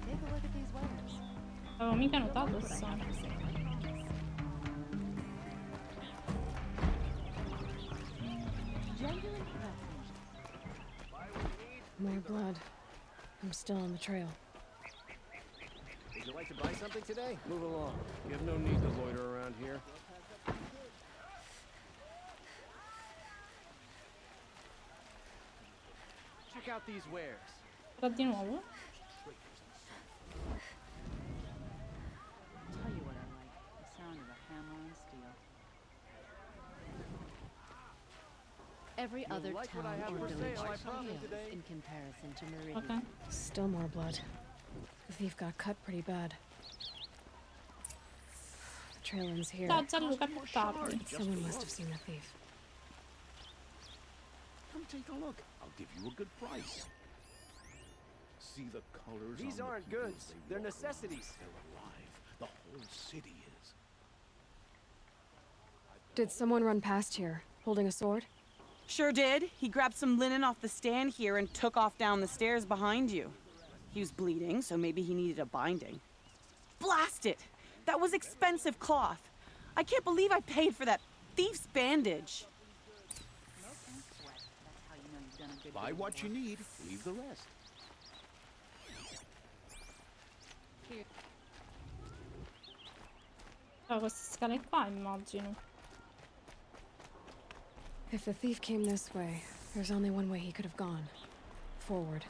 Take a look at these wares. Avevo mica notato sta. More blood. I'm still on the trail. Would you like to buy something today? Move along. You have no need to loiter around here. Check out these wares. Tra di nuovo. Tell you what I like. The sound of a hammer on steel. Every other like what I town have or for village sale, I promise. pales in comparison to Meridian. Ok. Still more blood. The thief got cut pretty bad. The trail ends here. No, Gianluca, più tardi. Someone must have seen the thief. Come take a look. I'll give you a good price. See the colors. These on the aren't people goods. as they They're walk around. necessities. They're alive. The whole city is. Did someone run past here, holding a sword? Sure did. He grabbed some linen off the stand here and took off down the stairs behind you. He was bleeding, so maybe he needed a binding. Blast it! That was expensive cloth. I can't believe I paid for that thief's bandage. Buy what you need. Leave the rest. Oh, queste scale qua, immagino. If the thief came this way, there's only one way he could have gone. Forward.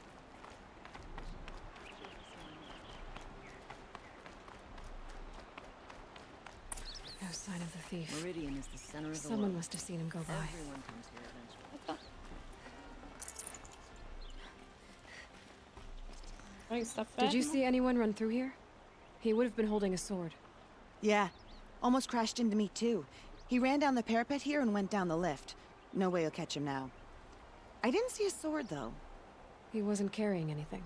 No sign of the thief. Meridian is the center of the Someone world. must have seen him go by. Everyone comes here eventually. Poi sta Did you fermo. see anyone run through here? He would have been holding a sword. Yeah. Almost crashed into me, too. He ran down the parapet here and went down the lift. No way you'll catch him now. I didn't see a sword, though. He wasn't carrying anything.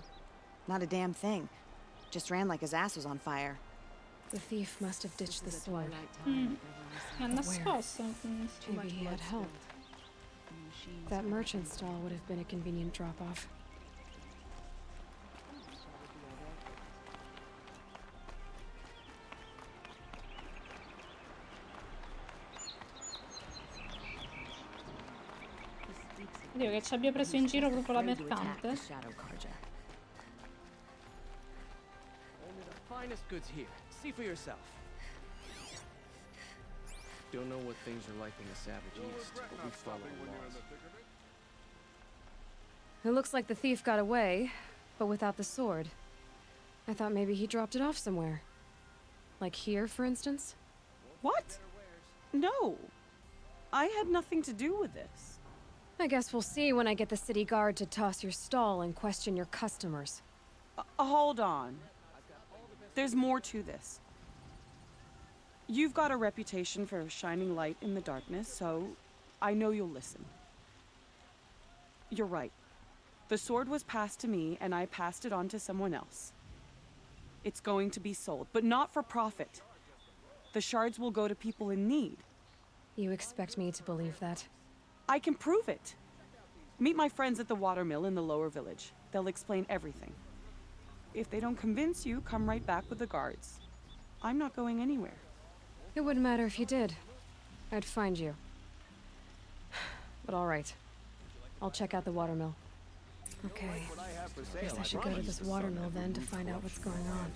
Not a damn thing. Just ran like his ass was on fire. The thief must have ditched the sword. È nascosto. quindi. Maybe he had help. That merchant stall would have been a convenient drop-off. Oddio, che ci abbia preso in giro proprio la mercante. Only the finest goods here. See for yourself. Don't know what things are like in the Savage East, but we follow laws. It looks like the thief got away, but without the sword. I thought maybe he dropped it off somewhere. Like here, for instance? What? No. I had nothing to do with this. I guess we'll see when I get the city guard to toss your stall and question your customers. Hold on. There's more to this. You've got a reputation for shining light in the darkness, so I know you'll listen. You're right. The sword was passed to me, and I passed it on to someone else. It's going to be sold, but not for profit. The shards will go to people in need. You expect me to believe that? I can prove it. Meet my friends at the watermill in the lower village. They'll explain everything. If they don't convince you, come right back with the guards. I'm not going anywhere. It wouldn't matter if you did. I'd find you. But all right. I'll check out the watermill. Okay. Guess I should go to this watermill then to find out what's going on.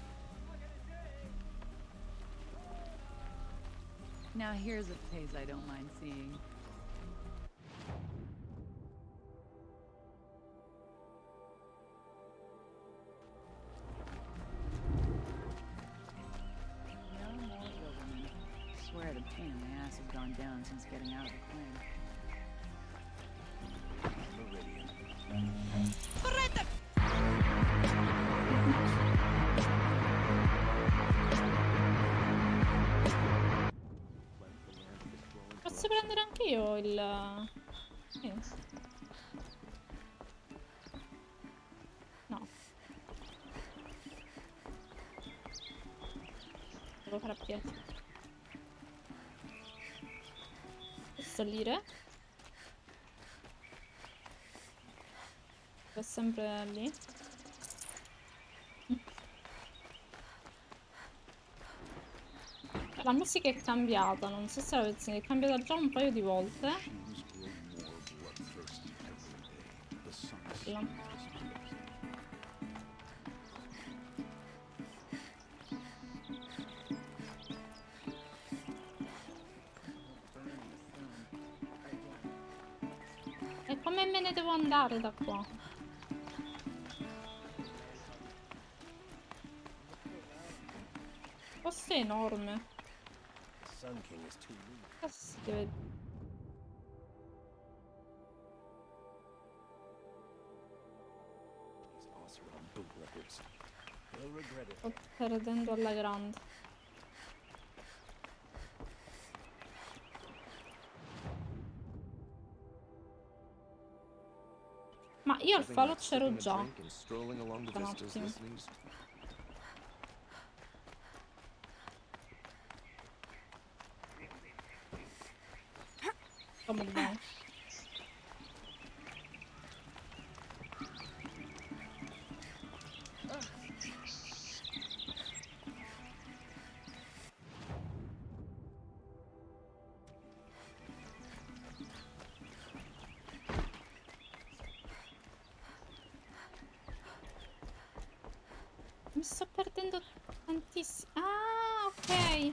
Now here's a face I don't mind seeing. No more government. Swear the pain in the ass has gone down since getting out of the clan. Posso prendere anche io il... Sì. No. Devo fare a piedi. Salire. È sempre lì. La musica è cambiata, non so se l'avete sentita, è cambiata già un paio di volte. Là. E come me ne devo andare da qua? Questo è enorme. Si deve... Sto perdendo alla grande. Ma io al falò c'ero già. Un attimo. Come no? Mi sto perdendo tantissimo. Ah, ok.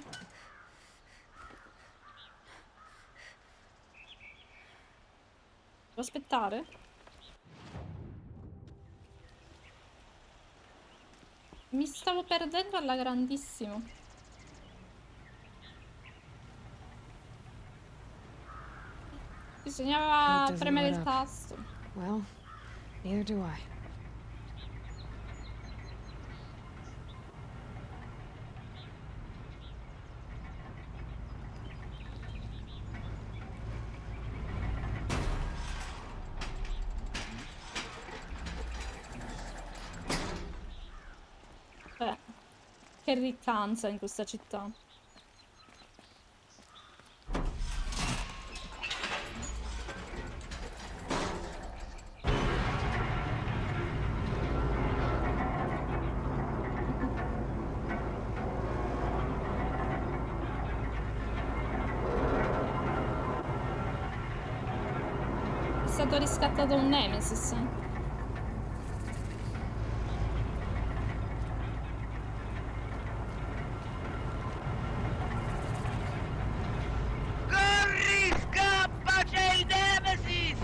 Devo aspettare? Mi stavo perdendo alla grandissimo. Bisognava premere il tasto. Well, neither do I. Beh, che riccanza in questa città. È stato riscattato un Nemesis. Corri, scappa, c'è il Nemesis!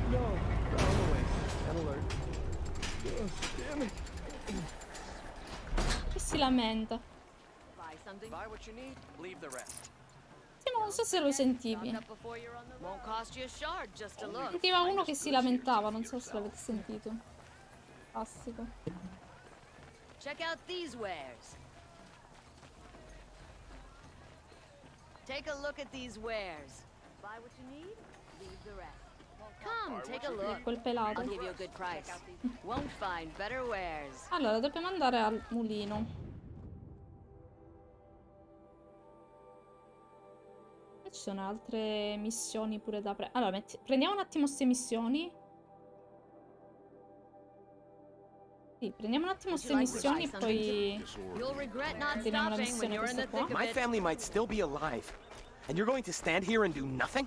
No, go away. An alert. Damn it. Che si lamenta. Buy something. Buy what you need, leave the rest. Sì, ma non so se lo sentivi. Won't cost you a shard just to look. Sentiva uno che si lamentava, non so se l'avete sentito. Classico. Check out these wares. Take a look at these wares. Buy what you need, leave the rest. Come, take a look. Quel pelato. I'll give you a good price. Won't find better wares. Allora, dobbiamo andare al mulino. E ci sono altre missioni pure da prendere. Allora, prendiamo un attimo queste missioni. Sì, prendiamo un attimo queste missioni e poi teniamo la missione questa qua. My family might still be alive. And you're going to stand here and do nothing?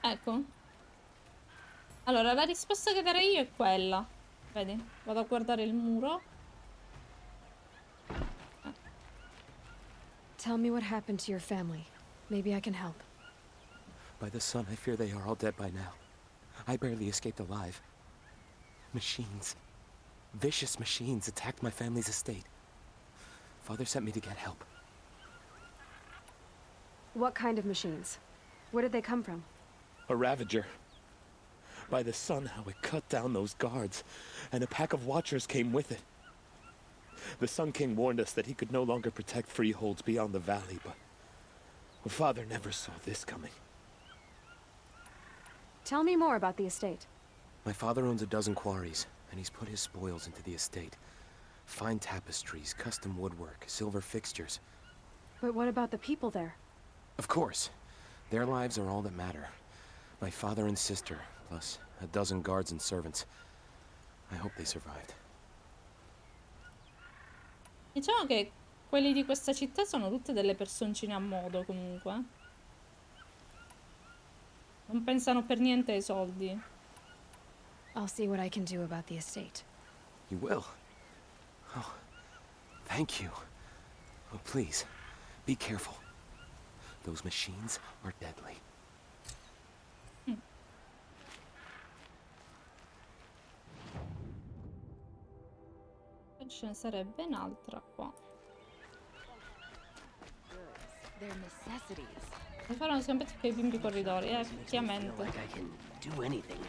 Ecco. Allora, la risposta che darei io è quella. Vedi? Vado a guardare il muro. Tell me what happened to your family. Maybe I can help. By the sun, I fear they are all dead by now. I barely escaped alive. Machines. Vicious machines attacked my family's estate. Father sent me to get help. What kind of machines? Where did they come from? A Ravager. By the sun, how it cut down those guards, and a pack of watchers came with it. The Sun King warned us that he could no longer protect freeholds beyond the valley, but Father never saw this coming. Tell me more about the estate. My father owns a dozen quarries, and he's put his spoils into the estate. Fine tapestries, custom woodwork, silver fixtures. But what about the people there? Of course. Their lives are all that matter. My father and sister, plus a dozen guards and servants. I hope they survived. Diciamo che quelli di questa città sono tutte delle personcine a modo, comunque. Non pensano per niente ai soldi. I'll see what I can do about the estate. You will? Oh, thank you. Oh, please, be careful. Those machines are deadly. Ce ne sarebbe un'altra qua. Their necessities. Mi fanno sempre più i bimbi corridori, effettivamente. Like I can do anything.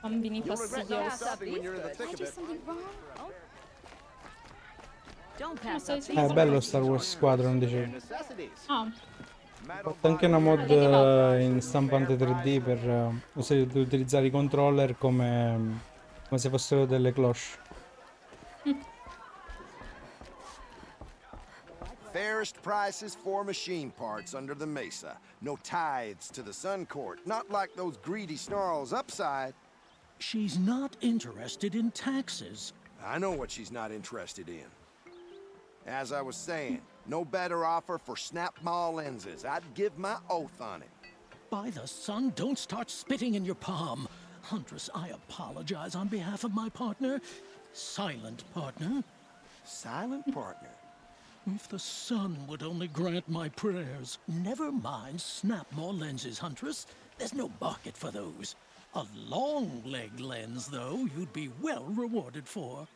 Bambini fastidiosi. Did I do something wrong? Oh. Don't pass up these È bello Star Wars Squadron, dicevo. Ah. Ho fatto anche una mod in stampante 3D per utilizzare i controller come se fossero delle cloche. Fairest prices for machine parts under the mesa. No tithes to the Sun Court, not like those greedy snarls upside. She's not interested in taxes. I know what she's not interested in. As I was saying, no better offer for snap-maw lenses. I'd give my oath on it. By the sun, don't start spitting in your palm. Huntress, I apologize on behalf of my partner. Silent partner. Silent partner? If the sun would only grant my prayers. Never mind snap-maw lenses, Huntress. There's no market for those. A long-leg lens, though, you'd be well rewarded for.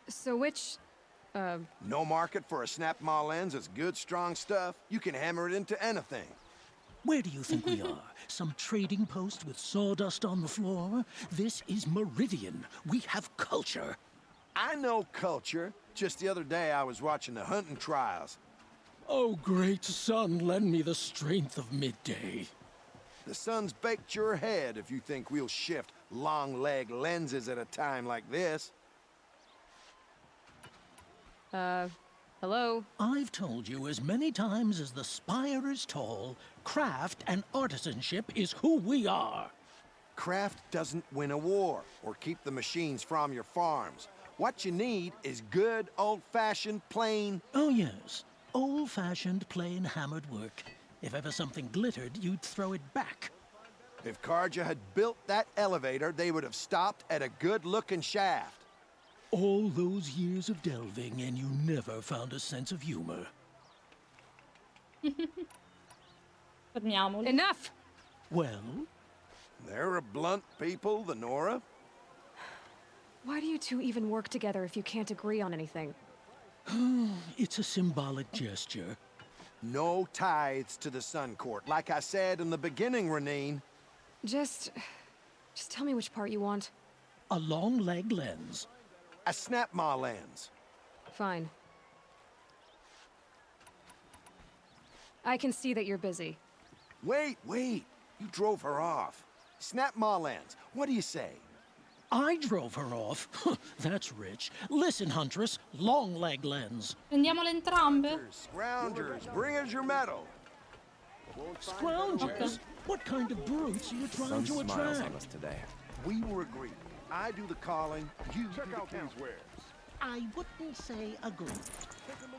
So which, No market for a snap-maw lens is good, strong stuff. You can hammer it into anything. Where do you think we are? Some trading post with sawdust on the floor? This is Meridian. We have culture. I know culture. Just the other day I was watching the hunting trials. Oh, great sun, lend me the strength of midday. The sun's baked your head if you think we'll shift long-leg lenses at a time like this. Hello? I've told you as many times as the spire is tall, craft and artisanship is who we are. Craft doesn't win a war or keep the machines from your farms. What you need is good, old-fashioned, plain... Oh, yes. Old-fashioned, plain hammered work. If ever something glittered, you'd throw it back. If Karja had built that elevator, they would have stopped at a good-looking shaft. All those years of delving, and you never found a sense of humor. Fermiamoli. Enough! Well? They're a blunt people, the Nora. Why do you two even work together if you can't agree on anything? It's a symbolic gesture. No tithes to the Sun Court, like I said in the beginning, Renine. Just tell me which part you want. A long-leg lens. A snap-maw lens. Fine. I can see that you're busy. Wait. You drove her off. Snap-maw lens. What do you say? I drove her off? That's rich. Listen, Huntress, long-leg lens. Prendiamole entrambe. Scroungers, bring us your medal. Scroungers? What kind of brutes are you trying to attract? Today. We were agreed. I do the calling, you check out these wares. I wouldn't say agree.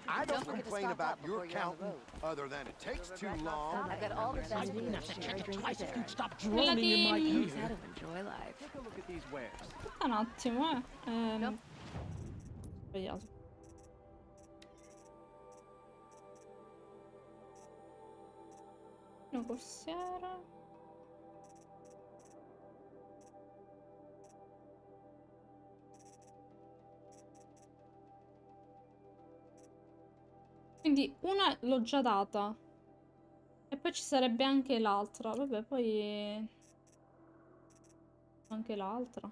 I don't complain about your counting, other than it takes too long. I've got all the best I'd have to check it twice if you'd stop Quella droning in my di... ear. how to enjoy life. Take a look at these wares. Un attimo, Sbagliato. Una corsiera. Quindi una l'ho già data. E poi ci sarebbe anche l'altra. Vabbè, poi... anche l'altra.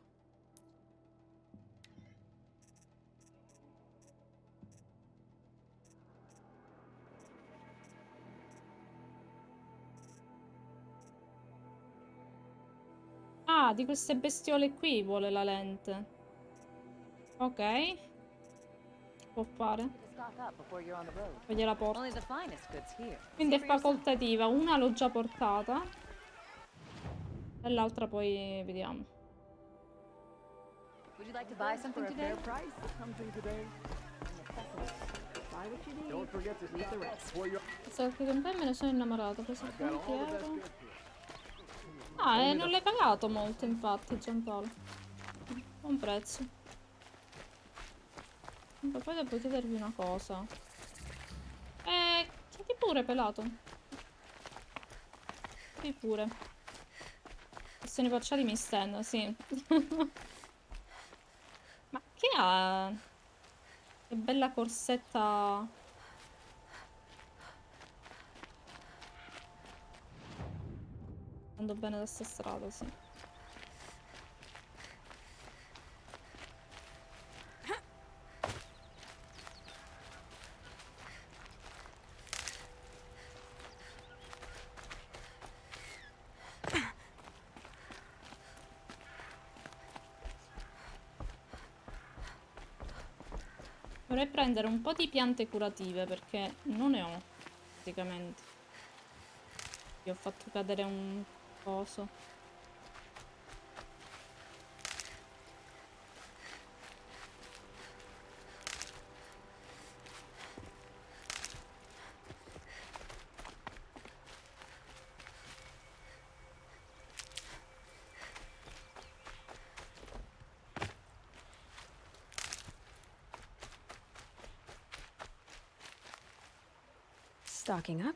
Ah, di queste bestiole qui vuole la lente. Ok. Può fare. Poi gliela porto. Quindi è facoltativa. Una l'ho già portata. E l'altra poi vediamo. Would you like to buy something today? Don't forget to leave the rest. So che con te me ne sono innamorato. Ho preso 20 euro. Ah, e non l'hai pagato molto, infatti, Giampaolo. Buon prezzo. Ma poi devo chiedervi una cosa. Chiedi pure, pelato. Chiedi pure. Sono i facciali mi stand, sì. Ma che ha? Che bella corsetta. Andando bene da sta strada, sì. Dovrei prendere un po' di piante curative perché non ne ho, praticamente. Io ho fatto cadere un coso. Stocking up.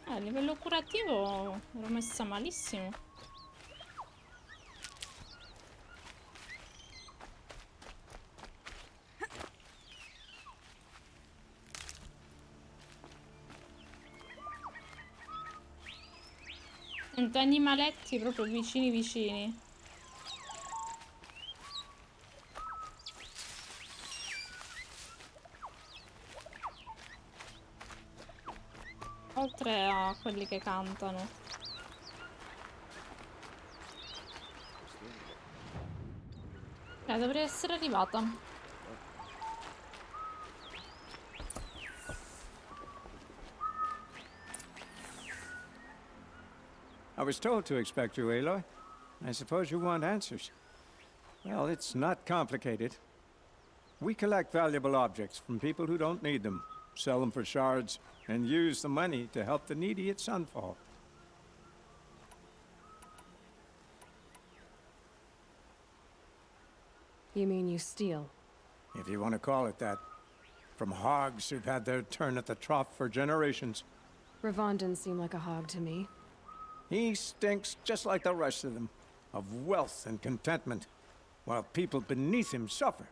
A livello curativo ero messa malissimo. Sento animaletti proprio vicini vicini. Oltre a quelli che cantano. Dovrei essere arrivata. I was told to expect you, Aloy. I suppose you want answers. Well, it's not complicated. We collect valuable objects from people who don't need them, sell them for shards, and use the money to help the needy at Sunfall. You mean you steal? If you want to call it that. From hogs who've had their turn at the trough for generations. Ravon didn't seem like a hog to me. He stinks just like the rest of them, of wealth and contentment, while people beneath him suffer.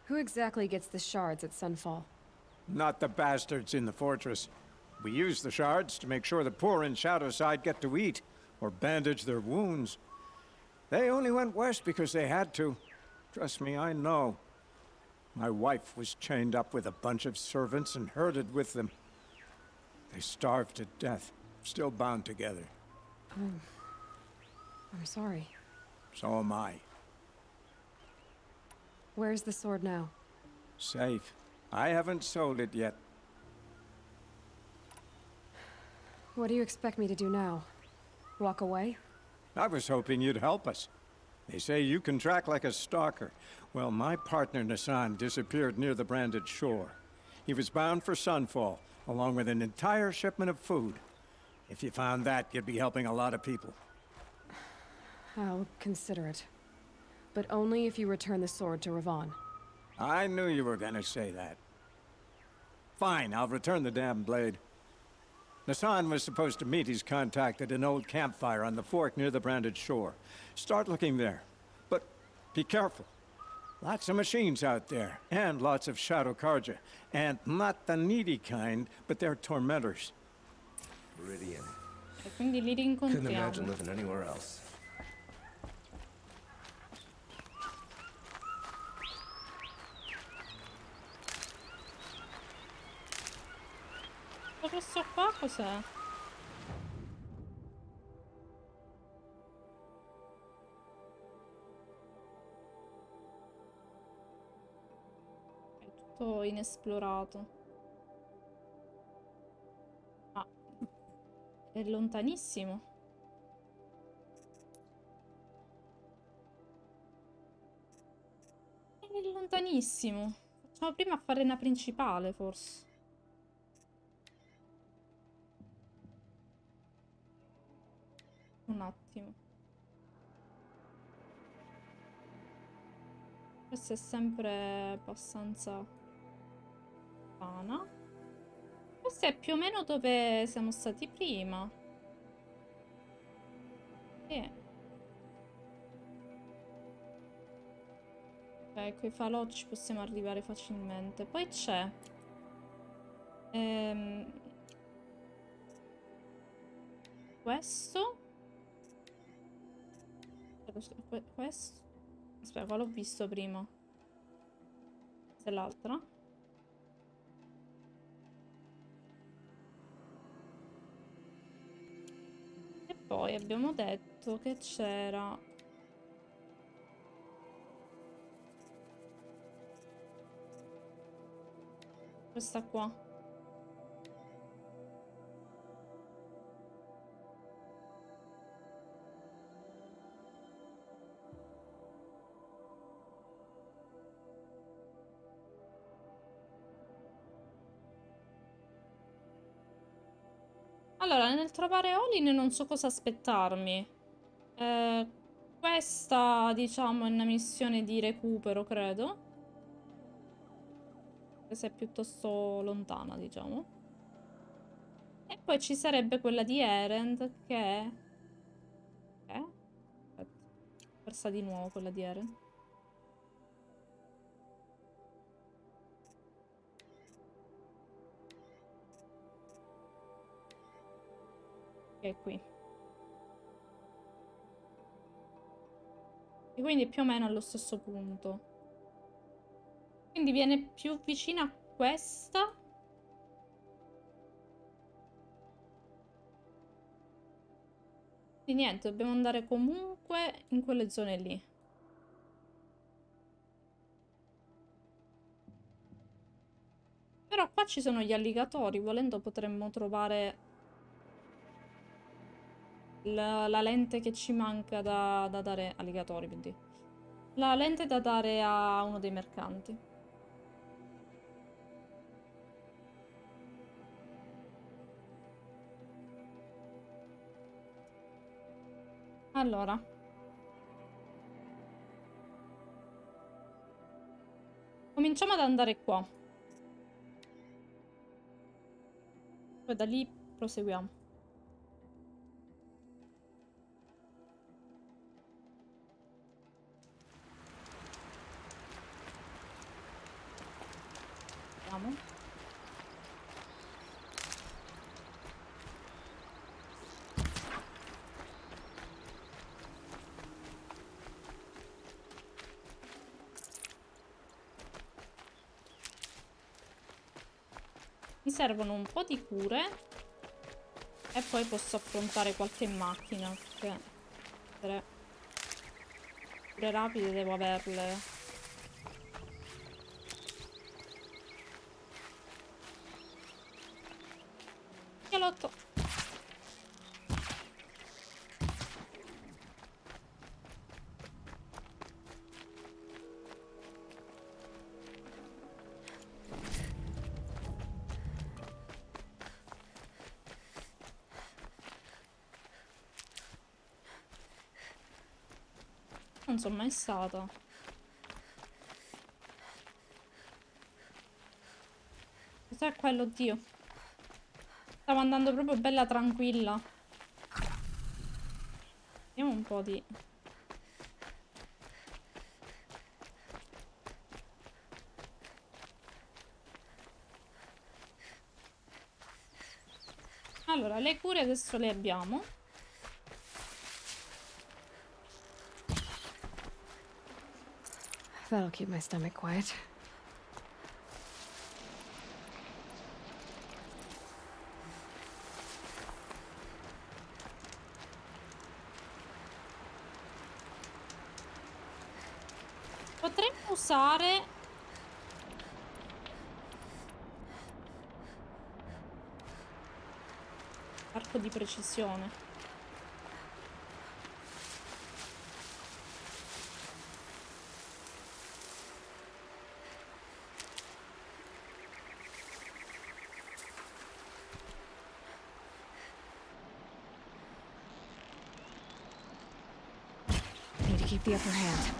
Who exactly gets the shards at Sunfall? Not the bastards in the fortress. We use the shards to make sure the poor in Shadowside get to eat, or bandage their wounds. They only went west because they had to. Trust me, I know. My wife was chained up with a bunch of servants and herded with them. They starved to death, still bound together. I'm sorry. So am I. Where's the sword now? Safe. I haven't sold it yet. What do you expect me to do now? walk away? I was hoping you'd help us. They say you can track like a stalker. Well, my partner Nassan disappeared near the branded shore. He was bound for Sunfall, along with an entire shipment of food. If you found that, you'd be helping a lot of people. I'll consider it. But only if you return the sword to Ravon. I knew you were gonna say that. Fine, I'll return the damn blade. Nassan was supposed to meet his contact at an old campfire on the fork near the branded shore. Start looking there. But be careful. Lots of machines out there, and lots of Shadow Karja. And not the needy kind, but they're tormentors. Meridian. E quindi li Couldn't imagine rincontriamo. living anywhere else. Questo qua cos'è? È tutto inesplorato. Ah, è lontanissimo. È lontanissimo. Facciamo prima a fare una principale, forse. Un attimo. Questa è sempre abbastanza vana. Questo è più o meno dove siamo stati prima. Sì. Ok, coi falò ci possiamo arrivare facilmente. Poi c'è questo. Questo. Aspetta, qua l'ho visto prima. Questa è l'altra. E poi abbiamo detto che c'era questa qua. Allora, nel trovare Olin non so cosa aspettarmi. Questa, diciamo, è una missione di recupero, credo. Questa è piuttosto lontana, diciamo. E poi ci sarebbe quella di Erend, che... Aspetta. Persa di nuovo quella di Erend. Che è qui. E quindi più o meno allo stesso punto. Quindi viene più vicina a questa. Quindi niente, dobbiamo andare comunque in quelle zone lì. Però qua ci sono gli alligatori, volendo potremmo trovare la lente che ci manca da dare... Alligatori, quindi. La lente da dare a uno dei mercanti. Allora. Cominciamo ad andare qua. Poi da lì proseguiamo. Andiamo. Mi servono un po' di cure e poi posso affrontare qualche macchina, perché per cure rapide devo averle. Chialotto. non sono mai stata. Cos'è quello, Dio? Stavo andando proprio bella tranquilla. Vediamo un po' di... Allora, le cure adesso le abbiamo. That'll keep my stomach quiet. Potremmo usare... arco di precisione. Need to keep the upper hand.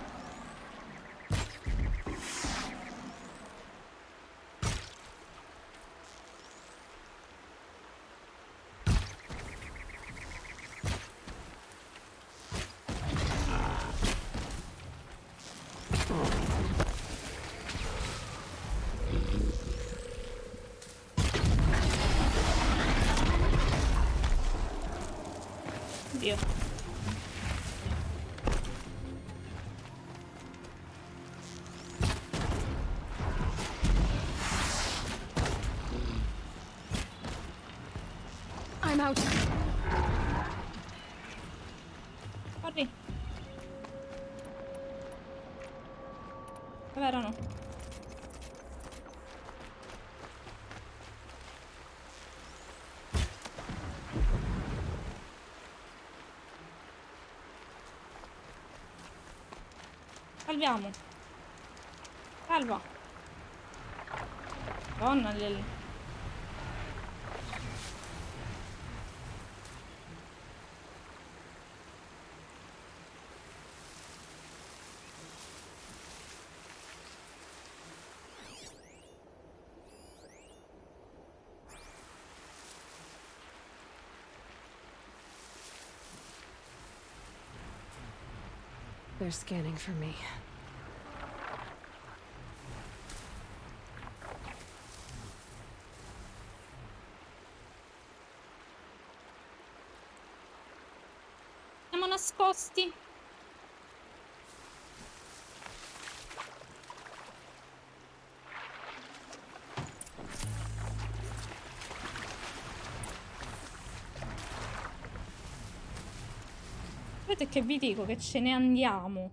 Dio. I'm out. Corri. Dove erano? Salviamo. Salva. Donna del... They're scanning for me. Siamo nascosti. Vedete che vi dico che ce ne andiamo.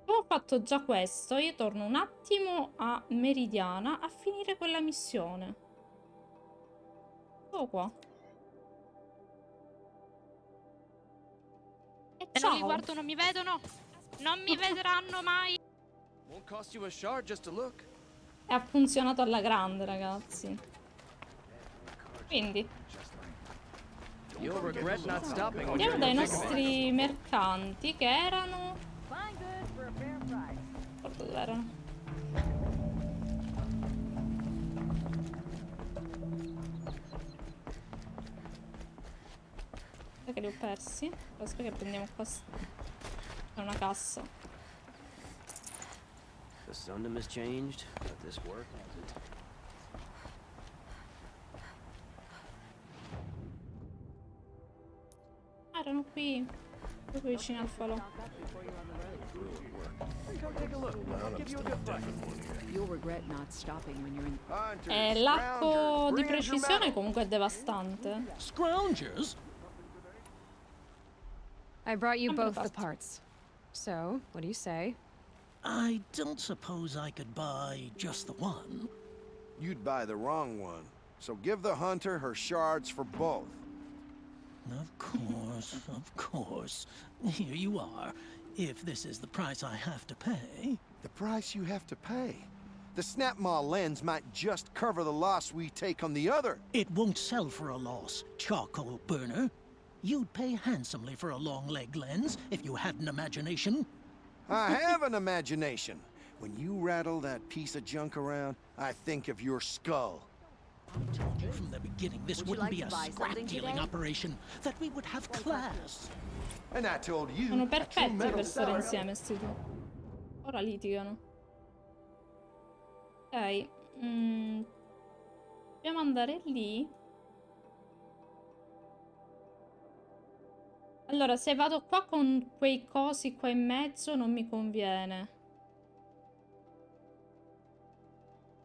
Ho fatto già questo. Io torno un attimo a Meridiana a finire quella missione. Oh qua. E Se ciao. non li guardo non mi vedono. Non mi vedranno mai. Won't cost you a shard just to look. E ha funzionato alla grande, ragazzi. Quindi You'll regret not stopping when andiamo you're dai in the thick of it. nostri mercanti che erano... Fine goods for a fair price. Guarda dove erano. Che li ho persi. Aspetta che prendiamo qua. C'è una cassa. The Sundom has changed, but this work hasn't. Erano qui. Proprio vicino al falò. Come take a look. I'll give you a good price. You'll regret not stopping when you're in... L'arco di precisione comunque è devastante. Scroungers? I brought you both the parts. So, what do you say? I don't suppose I could buy just the one. You'd buy the wrong one. So give the hunter her shards for both. Of course, of course. Here you are. If this is the price I have to pay. The price you have to pay? The Snapmaw lens might just cover the loss we take on the other. It won't sell for a loss, charcoal burner. You'd pay handsomely for a long-leg lens if you had an imagination. I have an imagination. When you rattle that piece of junk around, I think of your skull. I told you from the beginning this Would you wouldn't like be to a buy something scrap-dealing today? operation, that we would have class. And I told you. Sono perfetti per stare insieme sti due. Ora litigano. Ok. Dobbiamo andare lì. Allora, se vado qua con quei cosi qua in mezzo non mi conviene.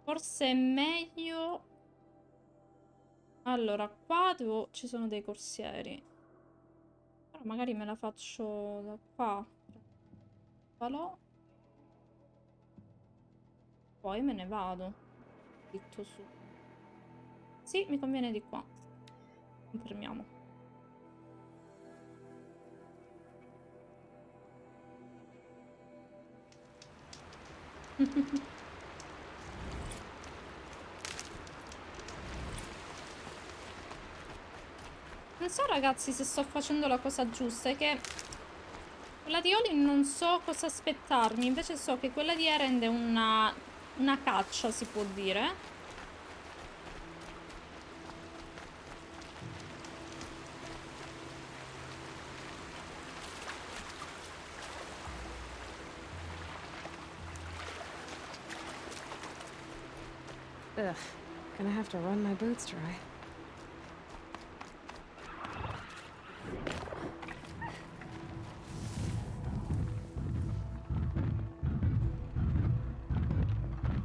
Forse è meglio... Allora, qua ci sono dei corsieri. Però magari me la faccio da qua. Falò. Poi me ne vado. Dritto su. Sì, mi conviene di qua. Confermiamo. Non so ragazzi se sto facendo la cosa giusta, è che quella di Olin non so cosa aspettarmi, invece so che quella di Erend è una caccia, si può dire. Ugh, gonna have to run my boots dry.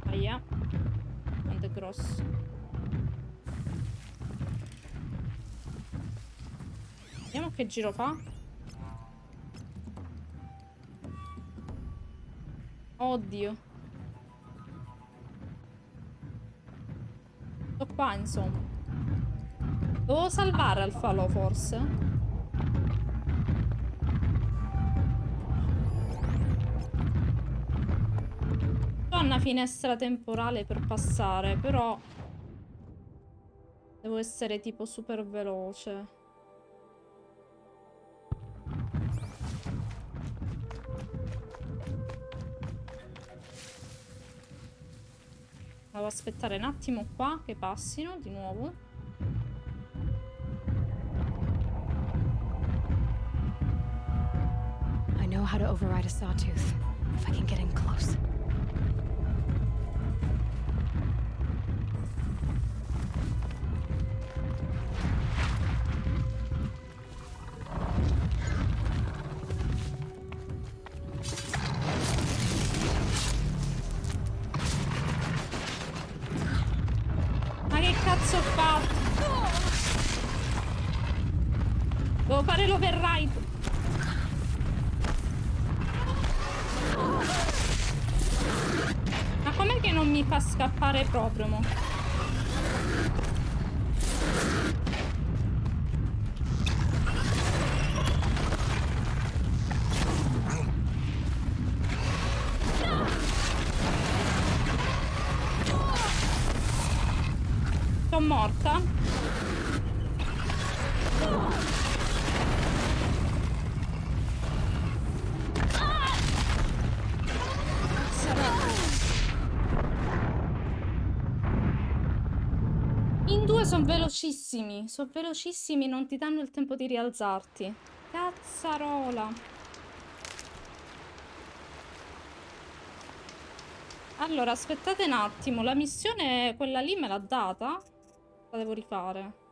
Aia. Quanto è grosso. Vediamo che giro fa. Oddio. Sto qua, insomma. Devo salvare al falò, forse. Ho una finestra temporale per passare, però devo essere tipo super veloce. Devo aspettare un attimo qua che passino di nuovo. I know how to override a sawtooth, if I can get in close. Ma che cazzo ho fatto? Devo fare l'override. Ma com'è che non mi fa scappare proprio, mo? Sono morta. In due sono velocissimi, non ti danno il tempo di rialzarti. Cazzarola. Allora, aspettate un attimo, la missione, quella lì me l'ha data? La devo rifare.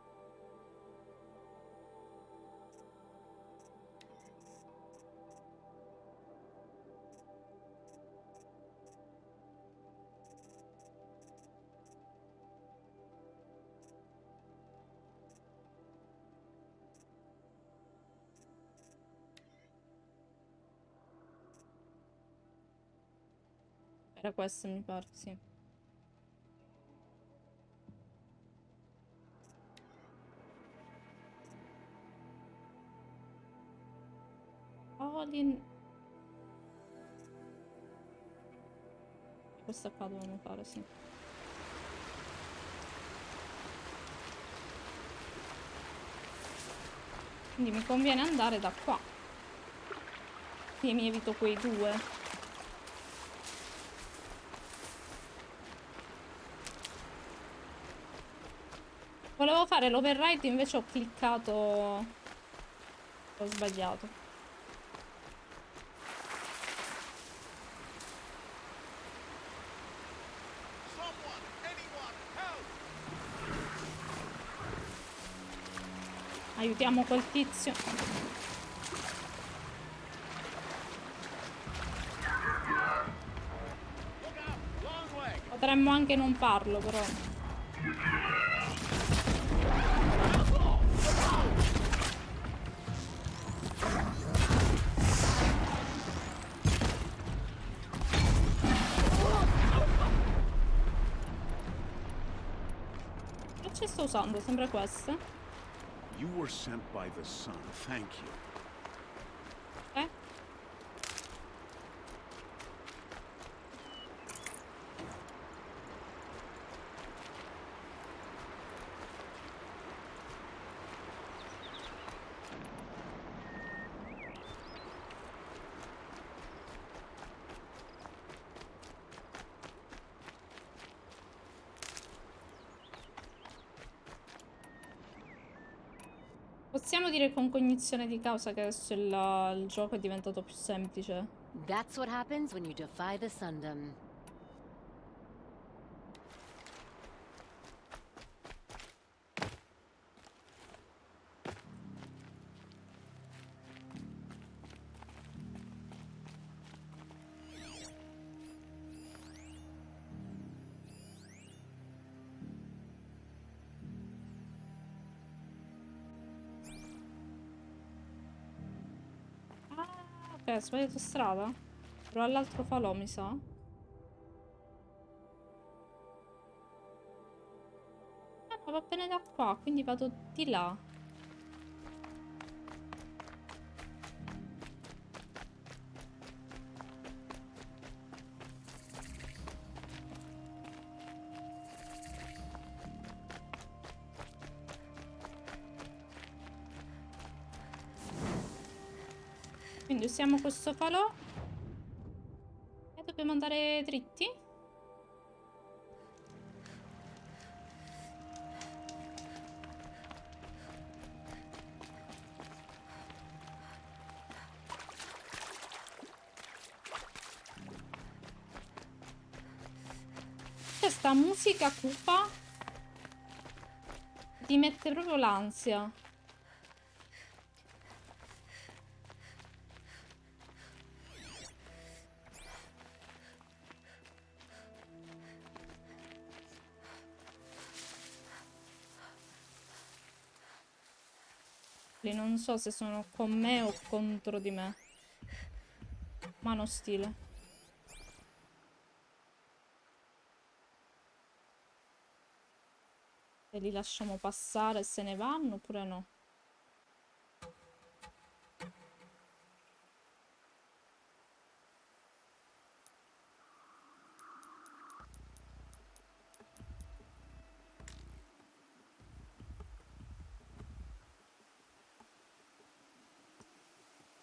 Era questo, mi pare, sì. Olin. Questa qua dovevamo fare, sì. Quindi mi conviene andare da qua. Quindi mi evito quei due. Volevo fare l'override, invece ho cliccato... Ho sbagliato. Aiutiamo quel tizio. Potremmo anche non farlo, però. Che ci sto usando? Sempre queste. You were sent by the sun. Thank you. Eh? Possiamo dire con cognizione di causa che adesso il gioco è diventato più semplice. That's what happens when you defy the Sundom. Ok, ho sbagliato strada. Ero all'altro falò, mi sa. Ah, no, va bene da qua, quindi vado di là. Quindi usiamo questo falò. E dobbiamo andare dritti? Questa musica cupa ti mette proprio l'ansia. Non so se sono con me o contro di me. Mano stile. Se li lasciamo passare e se ne vanno oppure no.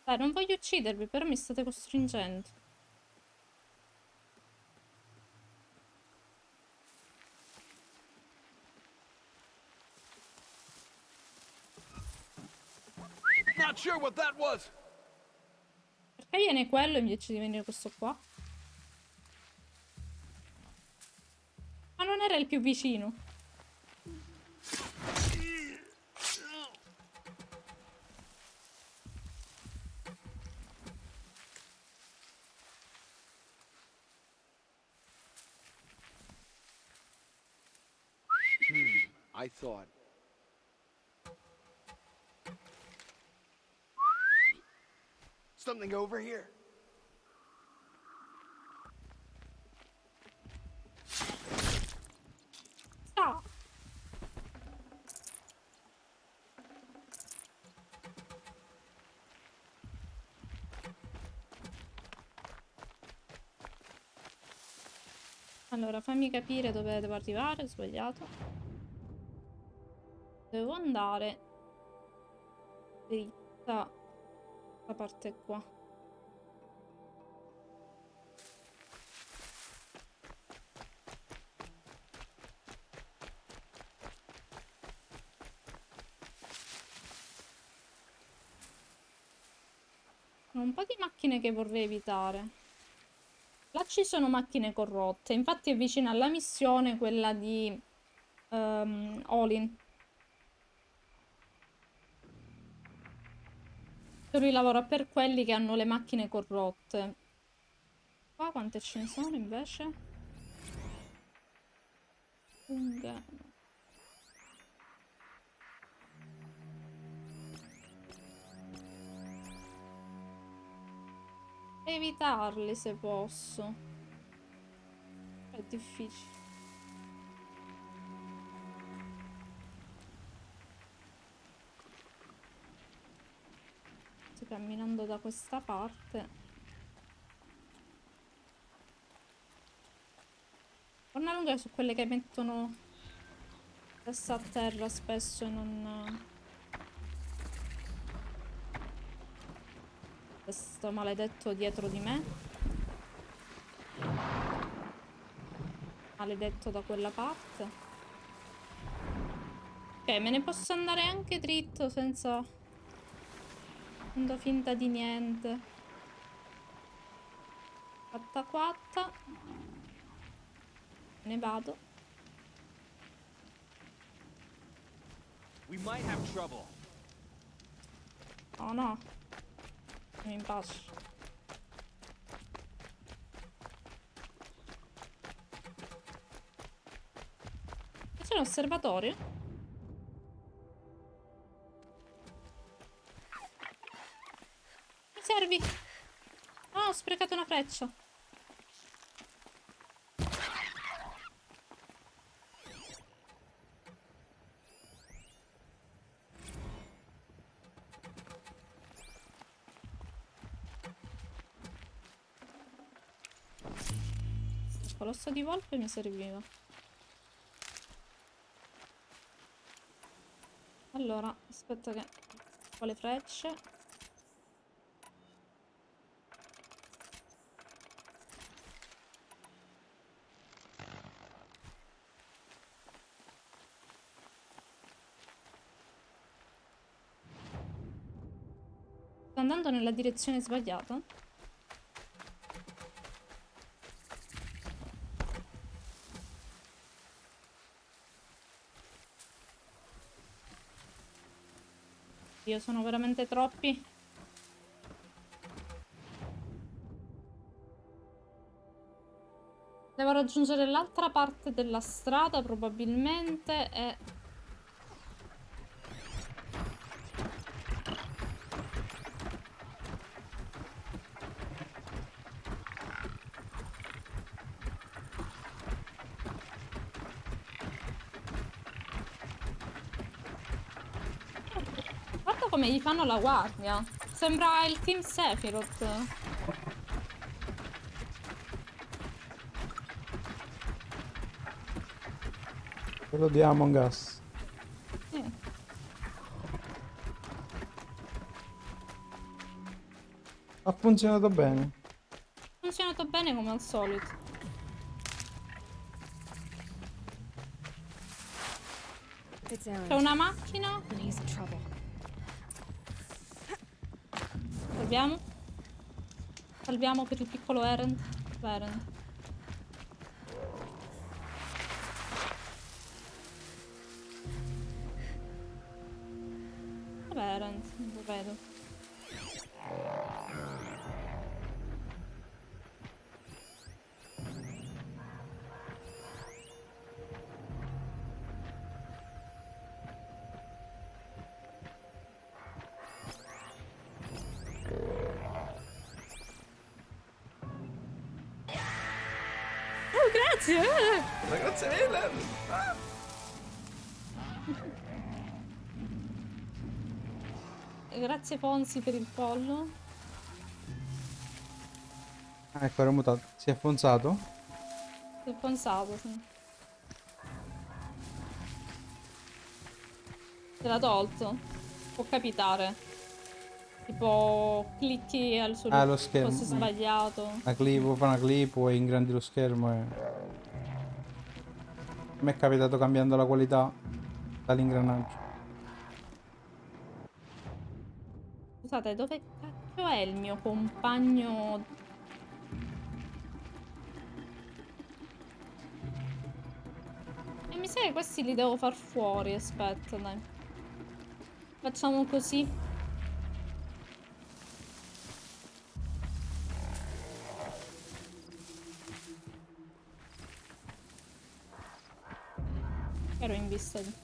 Dai, non voglio uccidervi, però mi state costringendo. Not sure what that was. Perché viene quello invece di venire questo qua? Ma non era il più vicino. I thought. Something over here. Stop. Allora, fammi capire dove devo arrivare. Ho sbagliato. Devo andare dritta la parte qua. Sono un po' di macchine che vorrei evitare. Là ci sono macchine corrotte, infatti è vicina alla missione quella di Olin. Lui lavora per quelli che hanno le macchine corrotte. Qua quante ce ne sono invece? Lunghe. Evitarli se posso. È difficile. Sto camminando da questa parte. Torna lunga su quelle che mettono testa a terra spesso e non... Questo maledetto dietro di me. Maledetto da quella parte. Ok, me ne posso andare anche dritto senza... facendo finta di niente. Fatta quatta. Ne vado. We might have trouble. Oh no. Mi impaccio. C'è un osservatorio? Mi servi? Ah, ho sprecato una freccia. Il colosso di volpe mi serviva. Allora, aspetta che... Ho le frecce. Sto andando nella direzione sbagliata? Io sono veramente troppi. Devo raggiungere l'altra parte della strada probabilmente e... Guarda come gli fanno la guardia. Sembra il team Sephiroth. Quello di Among Us. Sì. Ha funzionato bene. Ha funzionato bene come al solito. C'è una macchina. Salviamo. Salviamo per il piccolo Erend. Erend. Vabbè, Erend, non lo vedo. Oh, grazie! Grazie mille! Grazie Fonzi per il pollo. Ah, ecco, era mutato. Si è fonzato? Si è fonzato, sì. Se l'ha tolto. Può capitare. Tipo, clicchi lo schermo. fosse sbagliato. Fa una clip o ingrandi lo schermo e... A me è capitato cambiando la qualità dall'ingranaggio. Scusate, dove cacchio è il mio compagno? E mi sa che questi li devo far fuori, aspetta, dai. Facciamo così. Ero in vista di...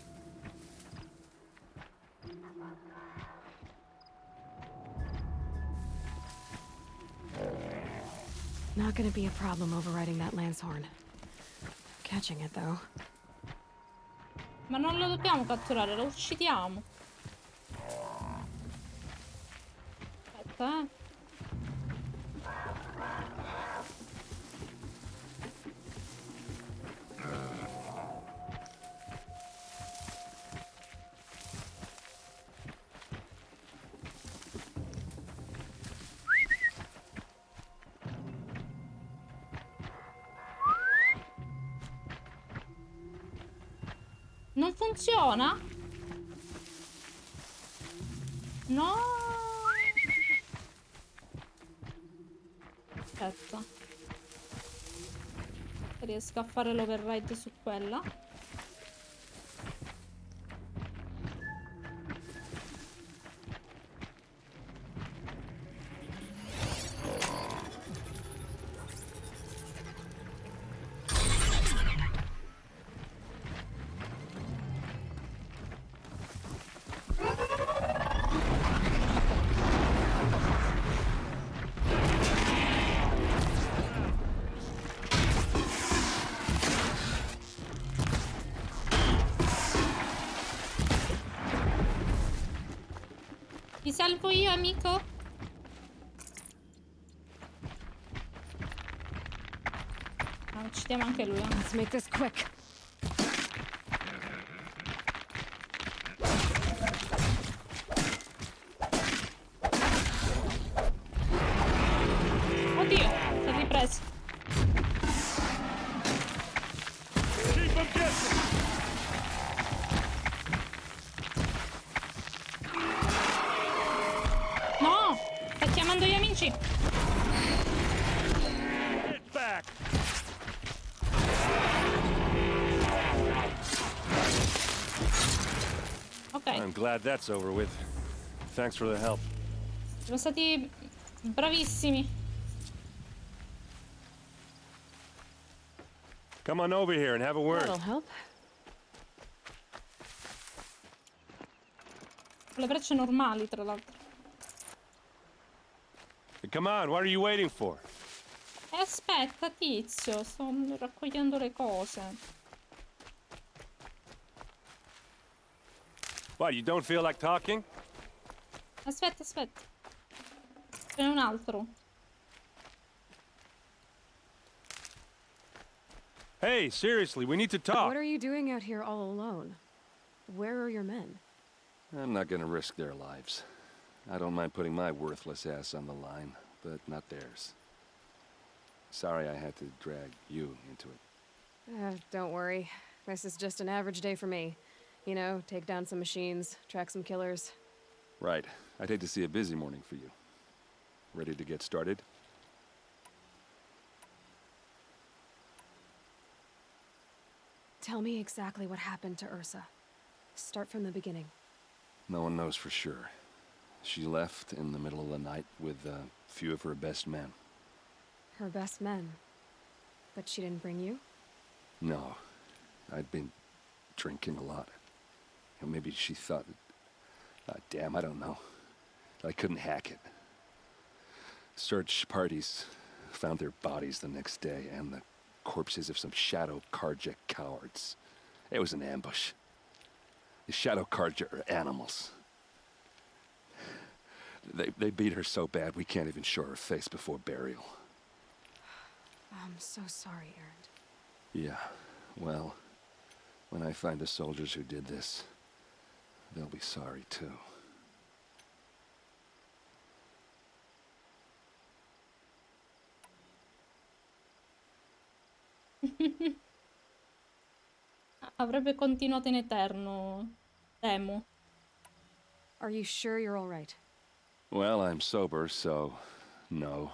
Not gonna be a problem overriding that lance horn. Catching it, though. Ma non lo dobbiamo catturare, lo uccidiamo. Aspetta, Non funziona? No. Aspetta. Riesco a fare l'override su quella. Ti salvo io, amico? Ah, uccidiamo anche lui. Let's make this quick. Oddio, si è ripreso. No, sta chiamando gli amici. Ok. I'm glad that's over with. Thanks for the help. Siamo stati bravissimi. Come on over here and have a word. That'll help. Le brecce normali, tra l'altro. Come on, what are you waiting for? E aspetta, tizio, sto raccogliendo le cose. What, you don't feel like talking? Aspetta, aspetta. Ce n'è un altro. Hey, seriously, we need to talk. What are you doing out here all alone? Where are your men? I'm not gonna risk their lives. I don't mind putting my worthless ass on the line, but not theirs. Sorry I had to drag you into it. Don't worry. This is just an average day for me. You know, take down some machines, track some killers. Right. I'd hate to see a busy morning for you. Ready to get started? Tell me exactly what happened to Ursa. Start from the beginning. No one knows for sure. She left in the middle of the night with a few of her best men. Her best men? But she didn't bring you? No. I'd been drinking a lot. Or maybe she thought... damn, I don't know. I couldn't hack it. Search parties found their bodies the next day and the corpses of some Shadow Karja cowards. It was an ambush. The Shadow Karja are animals. They beat her so bad we can't even show her face before burial. I'm so sorry, Erend. Yeah, well, when I find the soldiers who did this, they'll be sorry too. Avrebbe continuato in eterno, temo. Are you sure you're all right? Well, I'm sober, so no.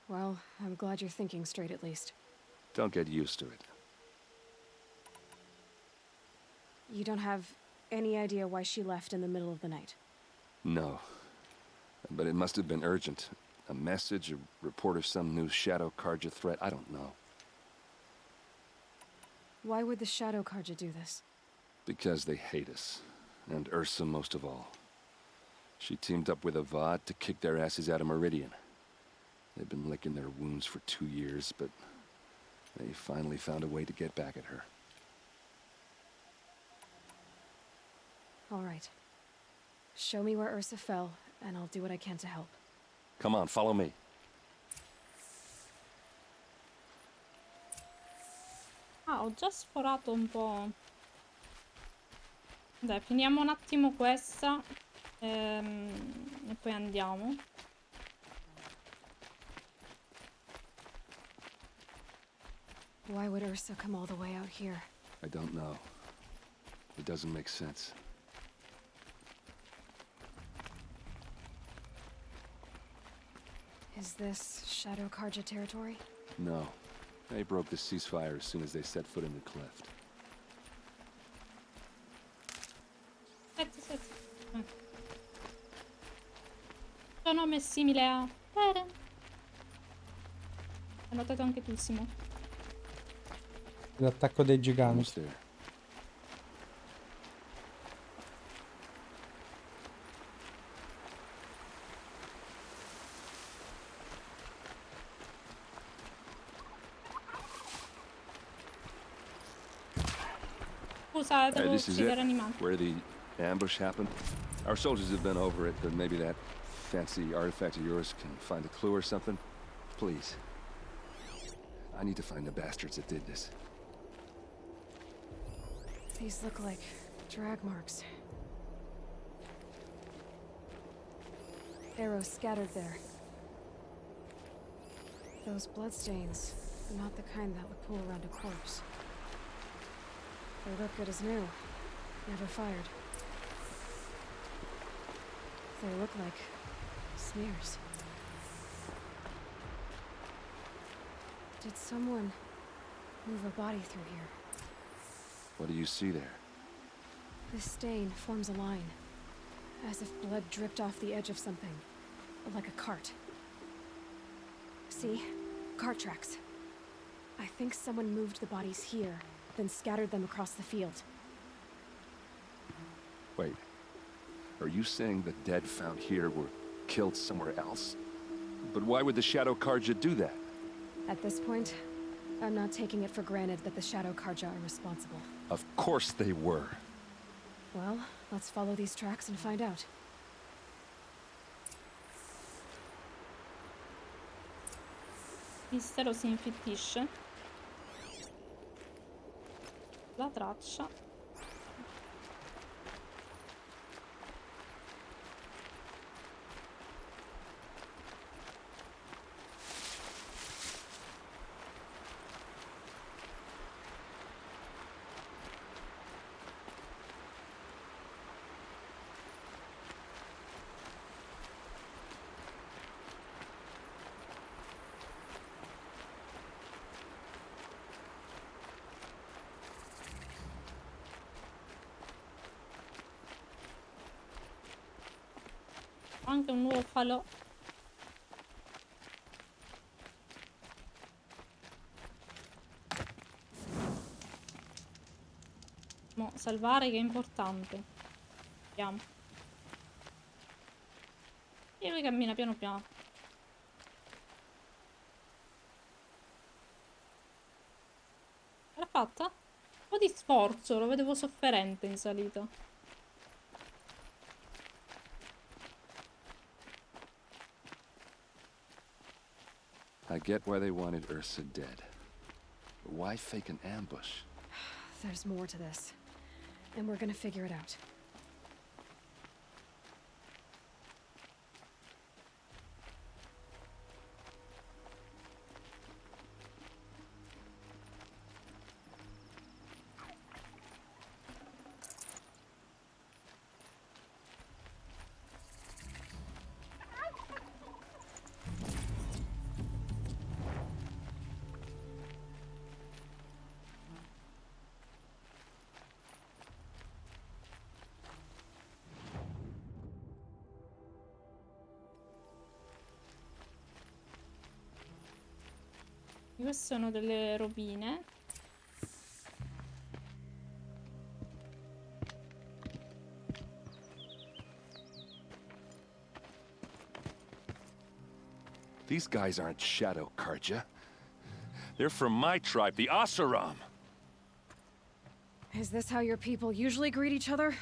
Well, I'm glad you're thinking straight at least. Don't get used to it. You don't have any idea why she left in the middle of the night? No. But it must have been urgent. A message, a report of some new Shadow Karja threat, I don't know. Why would the Shadow Karja do this? Because they hate us. And Ursa most of all. She teamed up with Avad to kick their asses out of Meridian. They've been licking their wounds for 2 years, but they finally found a way to get back at her. All right. Show me where Ursa fell, and I'll do what I can to help. Come on, follow me. Ah, ho già sforato un po'. Dai, finiamo un attimo questa. E poi andiamo. Why would Ursa come all the way out here? I don't know. It doesn't make sense. Is this Shadow Karja territory? No. They broke the ceasefire as soon as they set foot in the cleft. Aspetta. Suo nome è simile a... Eren. Hai notato anche tu, Simo? L'attacco dei giganti. Scusa, devo This is uccidere it, animali. where the ambush happened. Our soldiers have been over it, but maybe that fancy artifact of yours can find a clue or something. Please. I need to find the bastards that did this. These look like drag marks. Arrows scattered there. Those bloodstains are not the kind that would pull around a corpse. They look good as new. Never fired. They look like smears. Did someone move a body through here? What do you see there? This stain forms a line, as if blood dripped off the edge of something, like a cart. See? Cart tracks. I think someone moved the bodies here, then scattered them across the field. Wait. Are you saying the dead found here were killed somewhere else? But why would the Shadow Karja do that? At this point, I'm not taking it for granted that the Shadow Karja are responsible. Of course they were. Well, let's follow these tracks and find out. Mistero si infittisce. La traccia. Anche un nuovo falò. Mo, salvare che è importante. Vediamo. E lui cammina piano piano. L'ha fatta? Un po' di sforzo, lo vedevo sofferente in salita. I get why they wanted Ursa dead. But why fake an ambush? There's more to this, and we're gonna figure it out. Queste sono delle rovine. These guys aren't Shadow Karja. They're from my tribe, the Asaram. Is this how your people usually greet each other?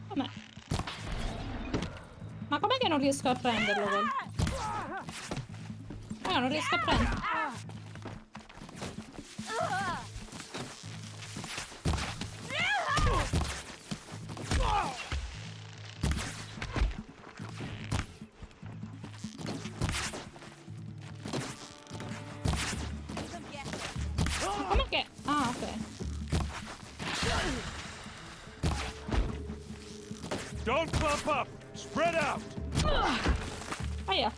Com'è? Ma com'è che non riesco a prenderlo quello? Non riesco a prenderlo. Com'è che... Ah, ok. Don't clump up! Spread out! Aia.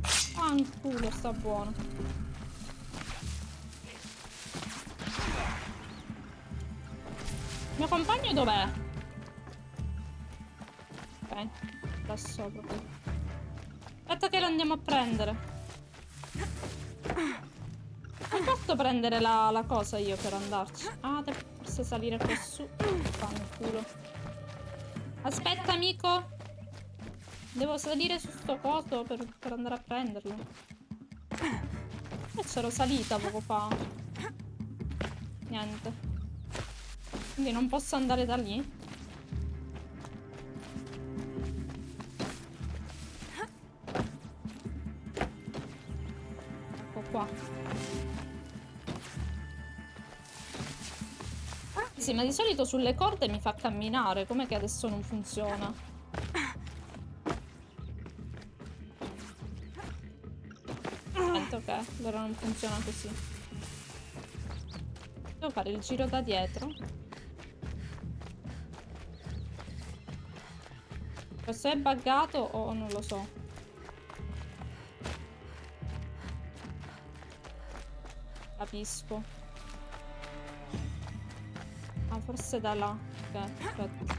Fanculo, sta buono. Il mio compagno dov'è? Ok, da sopra qui. Aspetta che lo andiamo a prendere. Non posso prendere la cosa io per andarci. Ah, devo forse salire qua su. Fanculo. Aspetta, amico. Devo salire su sto coso per andare a prenderlo. E c'ero salita poco fa. Niente. Quindi non posso andare da lì. Ecco qua. Sì, ma di solito sulle corde mi fa camminare. Com'è che adesso non funziona? Ok, allora non funziona così. Devo fare il giro da dietro. Questo è buggato o non lo so. Capisco. Ah, forse da là. Ok, aspetta.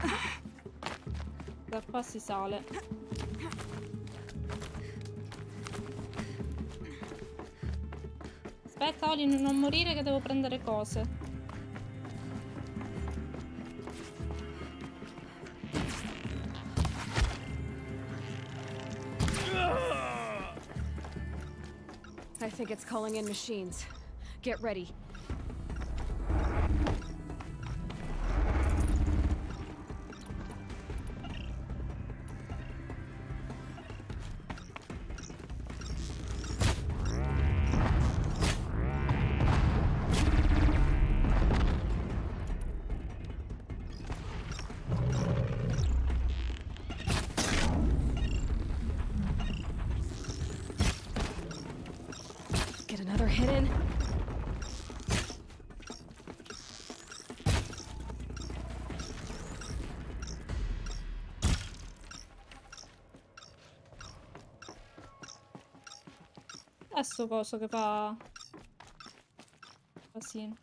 Da qua si sale. Aspetta, Oli, non morire che devo prendere cose. I think it's calling in machines. Get ready. Get another hit in. Adesso coso che fa casino.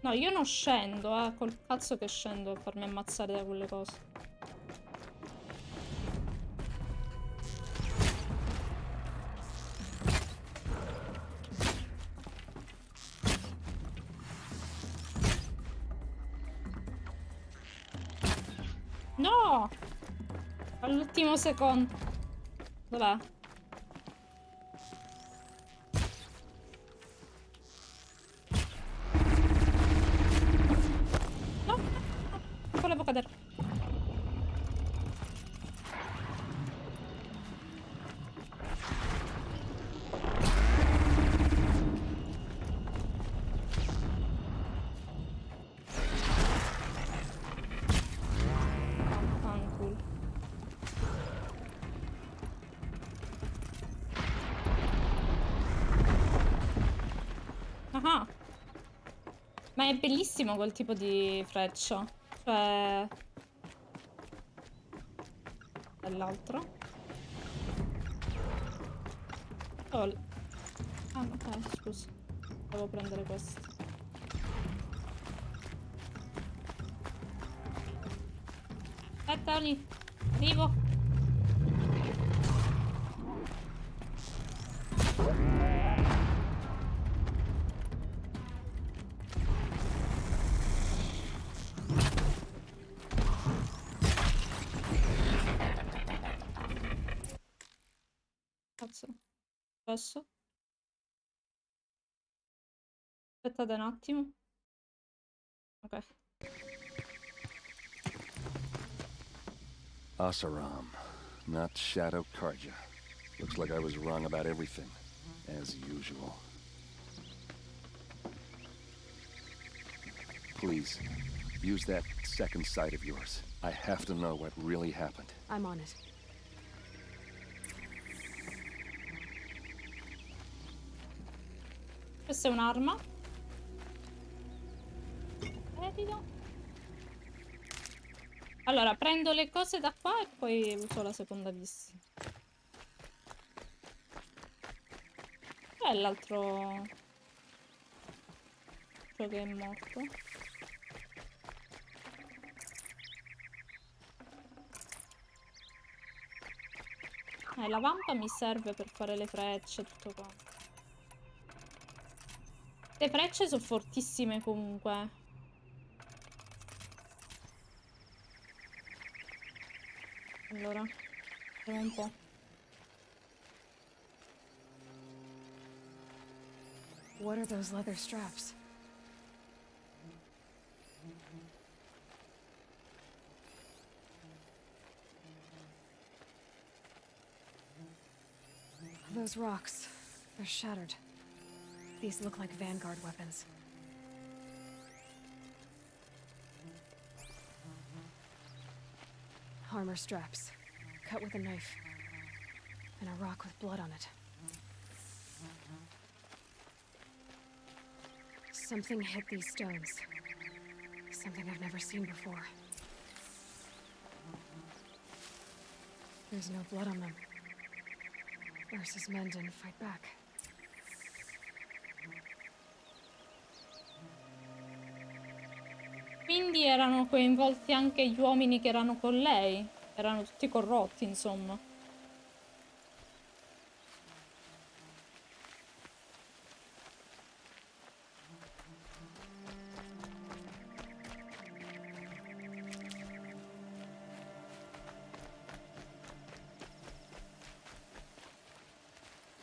No, io non scendo, col cazzo che scendo a farmi ammazzare da quelle cose. No! All'ultimo secondo. Dov'è? No! Volevo cadere. Ah, ma è bellissimo quel tipo di freccia. Cioè... E l'altro? Oh. Ah, ok, scusa. Devo prendere questo. Aspetta, Oni. Arrivo. Cazzo. Adesso. Aspettate un attimo. Ok. Asaram, not Shadow Karja. Looks like I was wrong about everything, as usual. Please, use that second sight of yours. I have to know what really happened. I'm on it. Questa è un'arma. Vediamo. Allora, prendo le cose da qua e poi uso la seconda vista. È l'altro... ciò che è morto. La vampa mi serve per fare le frecce, tutto qua. Le frecce sono fortissime comunque. Allora, vediamo un po'. What are those leather straps? Those rocks, they're shattered. These look like Vanguard weapons. Armor straps, cut with a knife, and a rock with blood on it. Something hit these stones. Something I've never seen before. There's no blood on them. Ursa's men didn't fight back. Quindi erano coinvolti anche gli uomini che erano con lei. Erano tutti corrotti, insomma.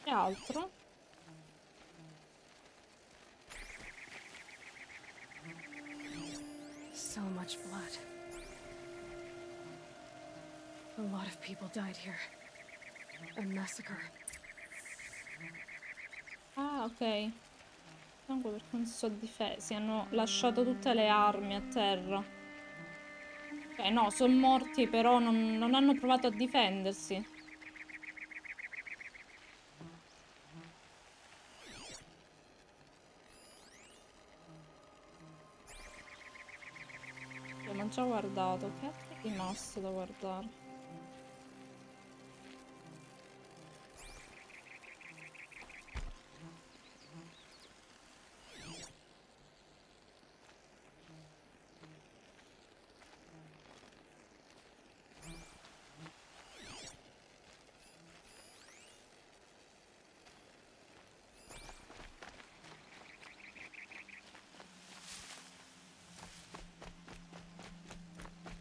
E altro? So much blood. A lot of people died here. A massacre. Ah, ok. Sangue perché non si sono difesi. Hanno lasciato tutte le armi a terra. Ok, no, sono morti, però non hanno provato a difendersi. Abbiamo già guardato. Che altro è rimasto da guardare?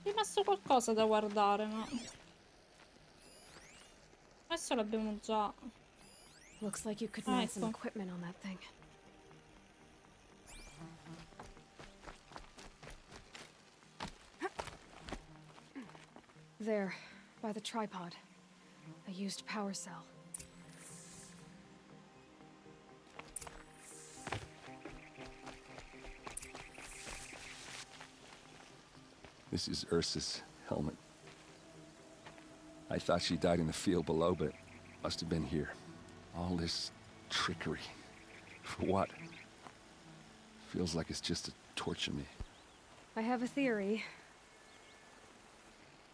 È rimasto qualcosa da guardare, ma... Adesso l'abbiamo già... Looks like you could Ah, mount some ecco. equipment on that thing. There, by the tripod. A used power cell. This is Ursa's helmet. I thought she died in the field below, but must have been here. All this trickery. For what? Feels like it's just to torture me. I have a theory,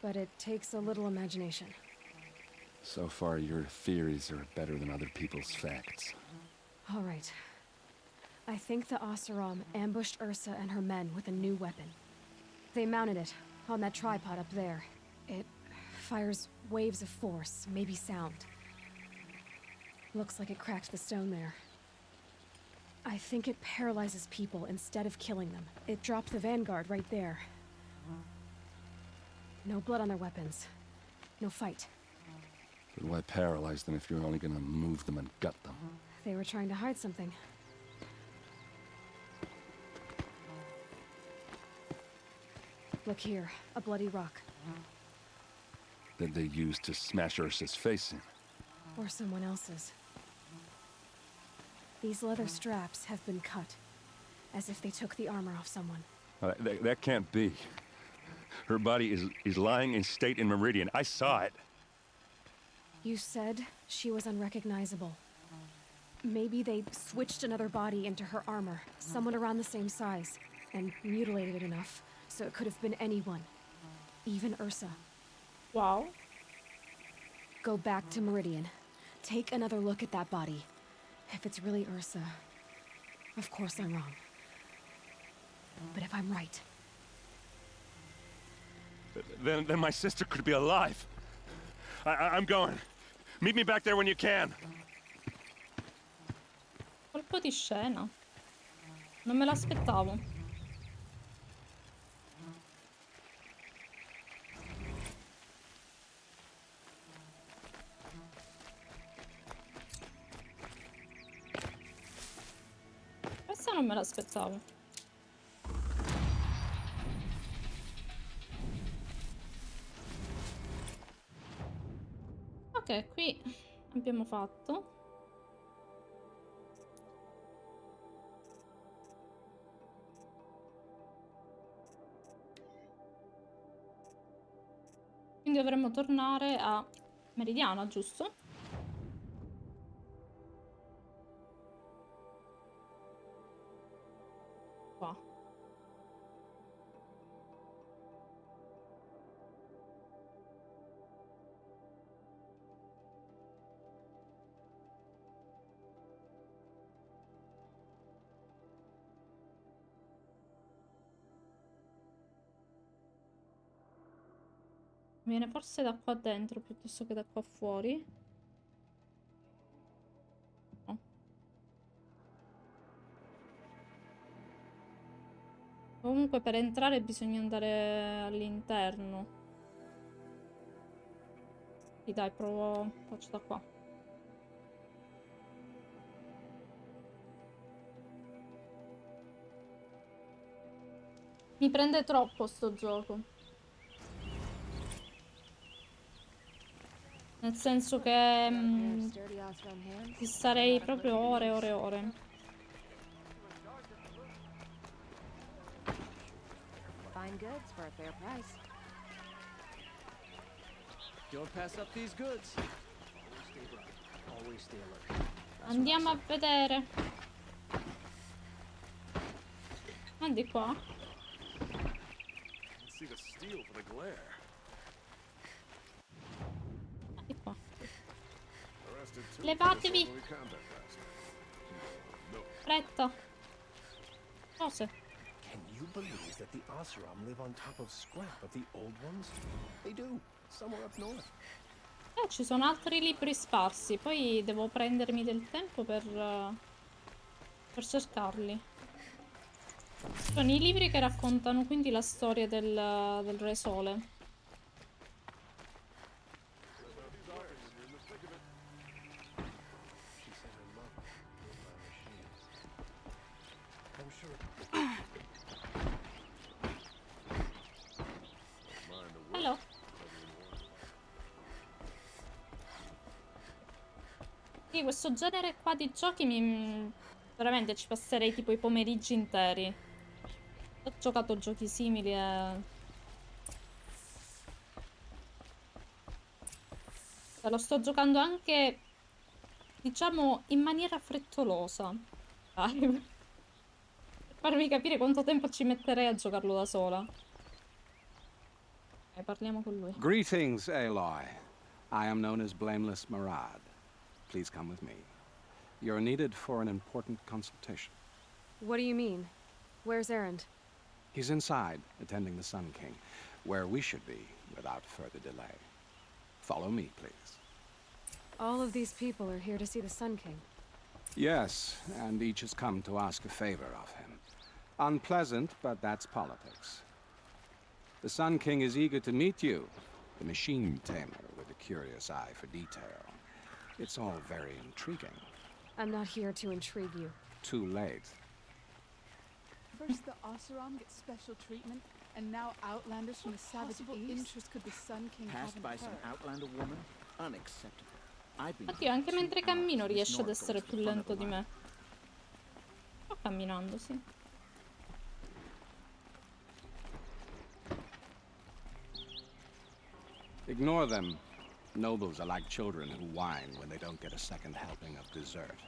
but it takes a little imagination. So far, your theories are better than other people's facts. All right. I think the Oseram ambushed Ursa and her men with a new weapon. They mounted it on that tripod up there. It fires waves of force, maybe sound. Looks like it cracked the stone there. I think it paralyzes people instead of killing them. It dropped the vanguard right there. No blood on their weapons. No fight. But why paralyze them if you're only gonna move them and gut them? They were trying to hide something. Look here, a bloody rock. That they used to smash Ursa's face in. Or someone else's. These leather straps have been cut, as if they took the armor off someone. That can't be. Her body is lying in state in Meridian. I saw it. You said she was unrecognizable. Maybe they switched another body into her armor, someone around the same size, and mutilated it enough so it could have been anyone, even Ursa. Wow. Go back to Meridian. Take another look at that body. If it's really Ursa, of course I'm wrong. But if I'm right... Then my sister could be alive. I'm going. Meet me back there when you can. Colpo di scena. Non me l'aspettavo. Questa non me l'aspettavo. Ok, qui abbiamo fatto. Quindi dovremmo tornare a Meridiana, giusto? Qua. Viene forse da qua dentro piuttosto che da qua fuori. No. Comunque per entrare bisogna andare all'interno. Sì, dai, provo. Faccio da qua. Mi prende troppo sto gioco. Nel senso che ci starei proprio ore e ore e ore. Fine goods for a fair price. Don't pass up these goods. Always stay alert. Andiamo a vedere. Guardi qua. See the steel for the glare. Di qua. Levatevi. Fretta. Cose. Can you believe that the Oseram live on top of scrap of the old ones? They do, somewhere up north. Ci sono altri libri sparsi. Poi devo prendermi del tempo per cercarli. Sono i libri che raccontano quindi la storia del Re Sole. Hello. Sì, questo genere qua di giochi veramente ci passerei tipo i pomeriggi interi. Ho giocato giochi simili e... lo sto giocando anche, diciamo, in maniera frettolosa. Dai. Per farvi capire quanto tempo ci metterei a giocarlo da sola. Parliamo con lui. Greetings, Aloy. I am known as Blameless Marad. Please come with me. You're needed for an important consultation. What do you mean? Where's Erend? He's inside, attending the Sun King, where we should be without further delay. Follow me, please. All of these people are here to see the Sun King. Yes, and each has come to ask a favor of him. Unpleasant, but that's politics. The Sun King is eager to meet you, the machine tamer with a curious eye for detail. It's all very intriguing. I'm not here to intrigue you. Too late. First the Oseram get special treatment, and now Outlanders from the savage East? Interest could the Sun King Passed by some Outlander woman? Unacceptable. I've been Oddio, anche mentre cammino riesce ad essere più lento di me. Sto camminando, sì. Ignore them. Nobles are like children who whine when they don't get a second helping of dessert.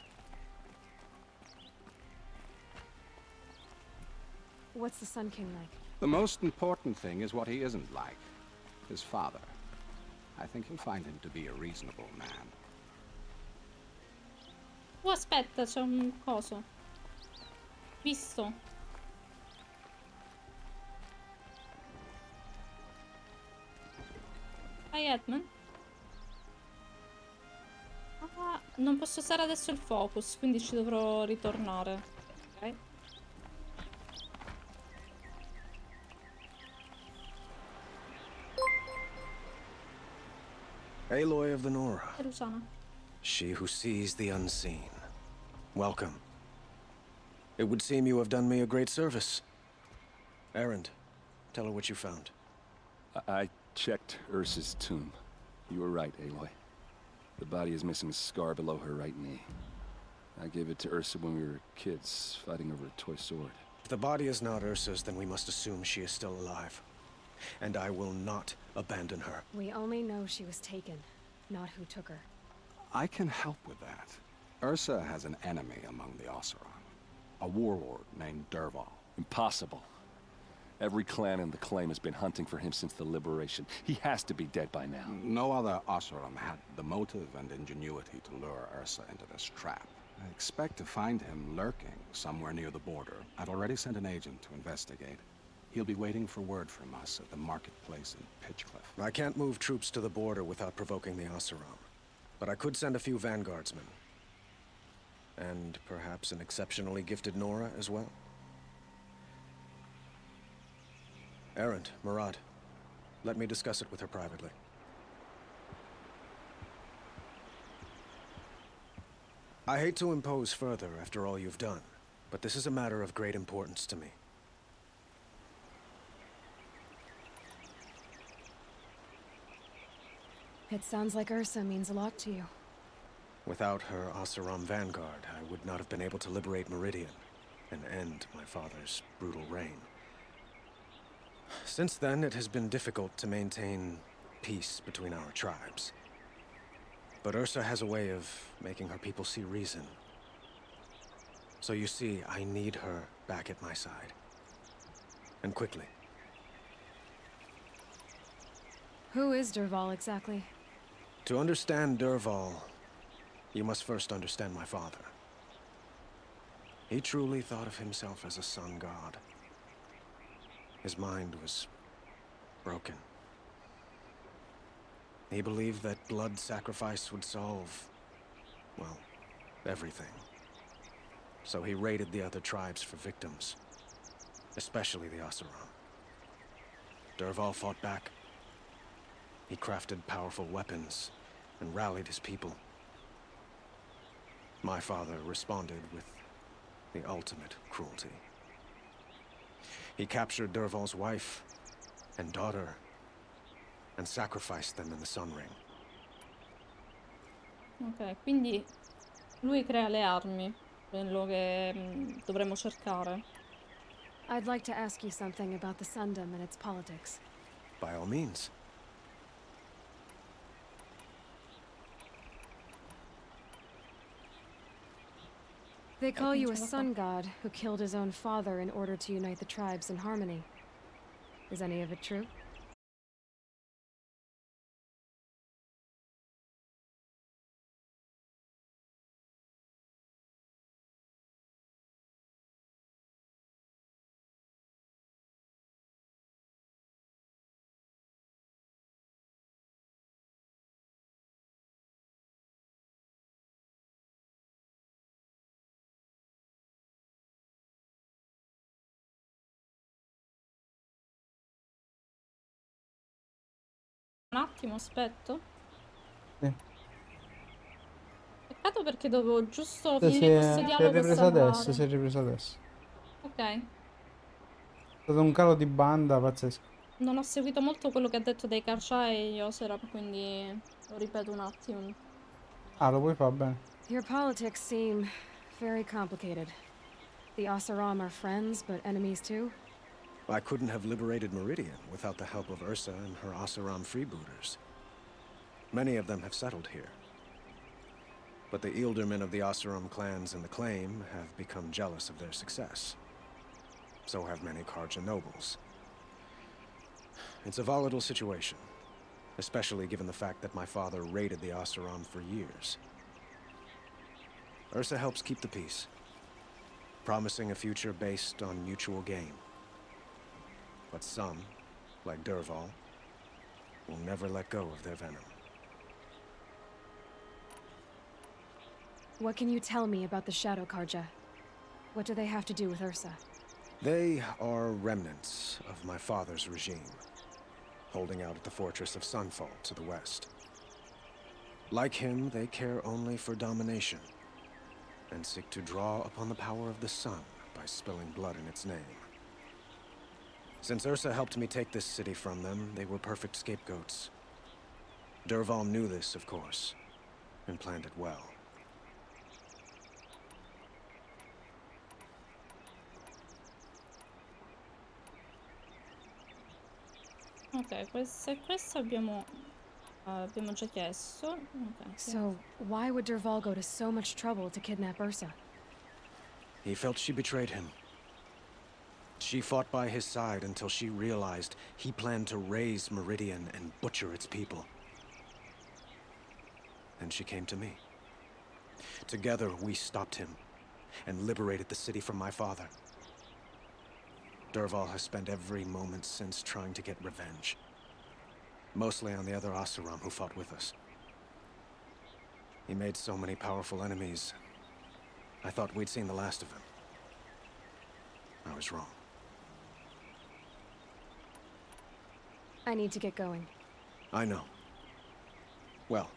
What's the Sun King like? The most important thing is what he isn't like. His father. I think you'll find him to be a reasonable man. Oh, aspetta, c'è un coso. Visto. Vai, Edmund. Ah, non posso usare adesso il focus, quindi ci dovrò ritornare. Ok. Aloy of the Nora. Rusana. She who sees the unseen. Welcome. It would seem you have done me a great service. Erend, tell her what you found. I checked Ursa's tomb. You were right, Aloy. The body is missing a scar below her right knee. I gave it to Ursa when we were kids, fighting over a toy sword. If the body is not Ursa's, then we must assume she is still alive. And I will not abandon her. We only know she was taken, not who took her. I can help with that. Ursa has an enemy among the Oseram. A warlord named Dervahl. Impossible. Every clan in the claim has been hunting for him since the liberation. He has to be dead by now. No other Oseram had the motive and ingenuity to lure Ursa into this trap. I expect to find him lurking somewhere near the border. I've already sent an agent to investigate. He'll be waiting for word from us at the marketplace in Pitchcliff. I can't move troops to the border without provoking the Oseram. But I could send a few vanguardsmen. And perhaps an exceptionally gifted Nora as well. Erend, Murad, let me discuss it with her privately. I hate to impose further after all you've done, but this is a matter of great importance to me. It sounds like Ursa means a lot to you. Without her Oseram vanguard, I would not have been able to liberate Meridian and end my father's brutal reign. Since then, it has been difficult to maintain peace between our tribes. But Ursa has a way of making her people see reason. So you see, I need her back at my side. And quickly. Who is Dervahl exactly? To understand Dervahl, you must first understand my father. He truly thought of himself as a sun god. His mind was broken. He believed that blood sacrifice would solve, well, everything. So he raided the other tribes for victims, especially the Oseram. Dervahl fought back. He crafted powerful weapons and rallied his people. My father responded with the ultimate cruelty. He captured Dervahl's wife and daughter and sacrificed them in the Sun Ring. Ok, quindi lui crea le armi, quello che dovremmo cercare. I'd like to ask you something about the Sundom and its politics. By all means. They call you a sun god who killed his own father in order to unite the tribes in harmony. Is any of it true? Un attimo, aspetto. Sì. Peccato perché dovevo giusto Si finire questo è dialogo e ripresa adesso, salvare. si è ripresa adesso. Ok. È stato un calo di banda pazzesco. Non ho seguito molto quello che ha detto dei Karcha e Yoserap, quindi lo ripeto un attimo. Ah, lo puoi fare bene. Your politics seem very complicated. The Oseram are friends, but enemies too? I couldn't have liberated Meridian without the help of Ursa and her Oseram freebooters. Many of them have settled here. But the ealdormen of the Oseram clans in the Claim have become jealous of their success. So have many Karja nobles. It's a volatile situation, especially given the fact that my father raided the Oseram for years. Ursa helps keep the peace, promising a future based on mutual gain. But some, like Dervahl, will never let go of their venom. What can you tell me about the Shadow Karja? What do they have to do with Ursa? They are remnants of my father's regime, holding out at the fortress of Sunfall to the west. Like him, they care only for domination, and seek to draw upon the power of the sun by spilling blood in its name. Since Ursa helped me take this city from them, they were perfect scapegoats. Dervahl knew this, of course, and planned it well. Ok, questo abbiamo già chiesto. Ok, sì. So, why would Dervahl go to so much trouble to kidnap Ursa? He felt she betrayed him. She fought by his side until she realized he planned to raise Meridian and butcher its people. Then she came to me. Together, we stopped him and liberated the city from my father. Dervahl has spent every moment since trying to get revenge. Mostly on the other Oseram who fought with us. He made so many powerful enemies. I thought we'd seen the last of him. I was wrong. I need to get going. I know. Well,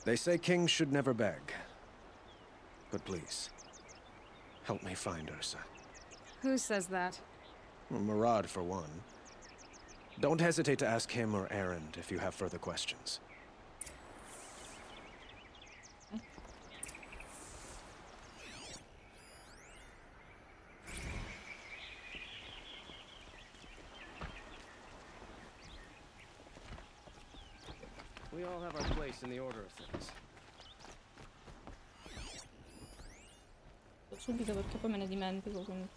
they say kings should never beg. But please, help me find Ursa. Who says that? Well, Murad, for one. Don't hesitate to ask him or Erend if you have further questions. We all have our place in the order of things. Subito perché poi me ne dimentico. Quindi.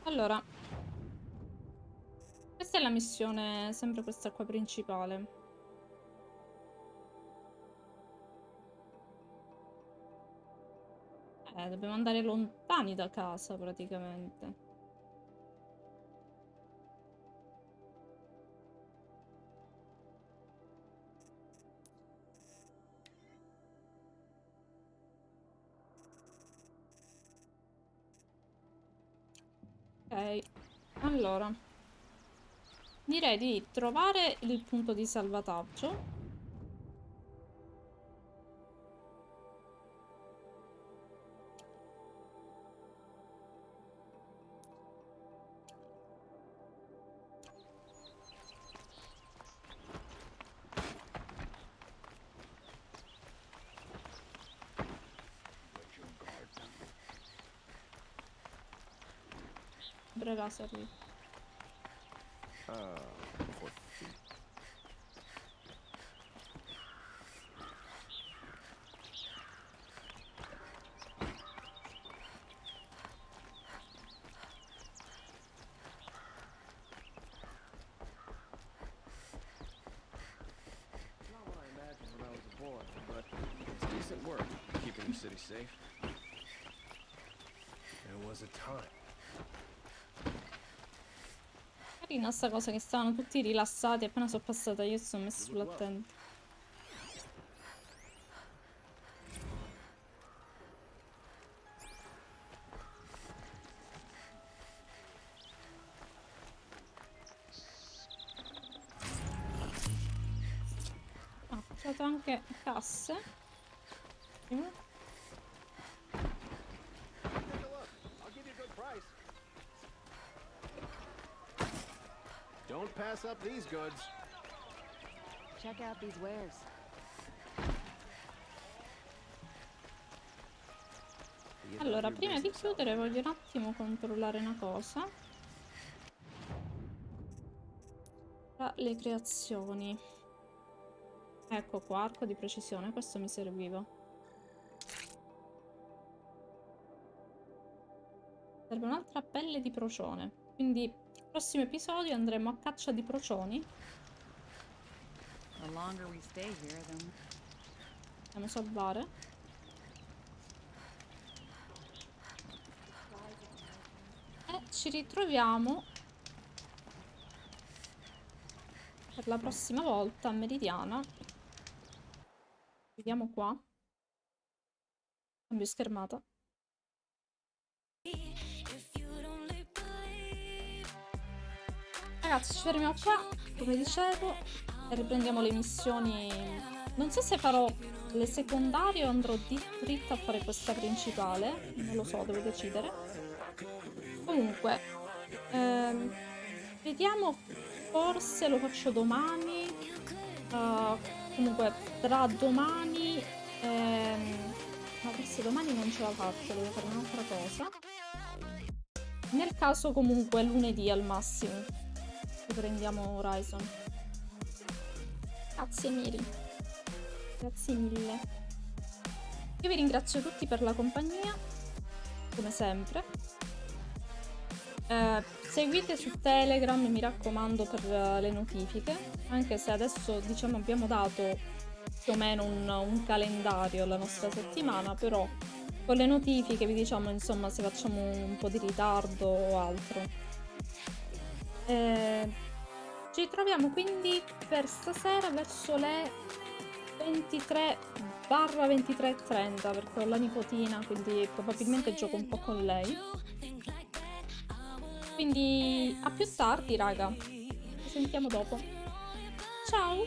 Allora, questa è la missione, sempre questa qua principale. Dobbiamo andare lontani da casa praticamente. Ok, allora direi di trovare il punto di salvataggio. Breva, serve. But it's decent work, keeping the city safe. There was a time. Carina sta cosa che stavano tutti rilassati. Appena sono passata io sono messa sull'attenti. poche casse. Don't pass up these goods. Check out these wares. Allora, prima di chiudere voglio un attimo controllare una cosa. Tra le creazioni. Ecco qua, arco di precisione, questo mi serviva. Serve un'altra pelle di procione. Quindi, nel prossimo episodio andremo a caccia di procioni. The longer we stay here, then... Andiamo a salvare. E ci ritroviamo per la prossima volta a Meridiana. Vediamo qua. Cambio schermata. Ragazzi, ci fermiamo qua, come dicevo, e riprendiamo le missioni. Non so se farò le secondarie o andrò dritta a fare questa principale. Non lo so, devo decidere. Comunque, vediamo, forse lo faccio domani. Comunque, tra domani... ma forse domani non ce la faccio, devo fare un'altra cosa. Nel caso comunque lunedì al massimo riprendiamo Horizon. Grazie Miri, grazie mille. Io vi ringrazio tutti per la compagnia, come sempre. Seguite su Telegram, mi raccomando, per le notifiche, anche se adesso diciamo abbiamo dato più o meno un calendario alla nostra settimana, però con le notifiche vi diciamo insomma se facciamo un po' di ritardo o altro. Ci ritroviamo quindi per stasera verso le 23/23:30 perché ho la nipotina, quindi probabilmente gioco un po' con lei. Quindi a più tardi raga, ci sentiamo dopo. Ciao!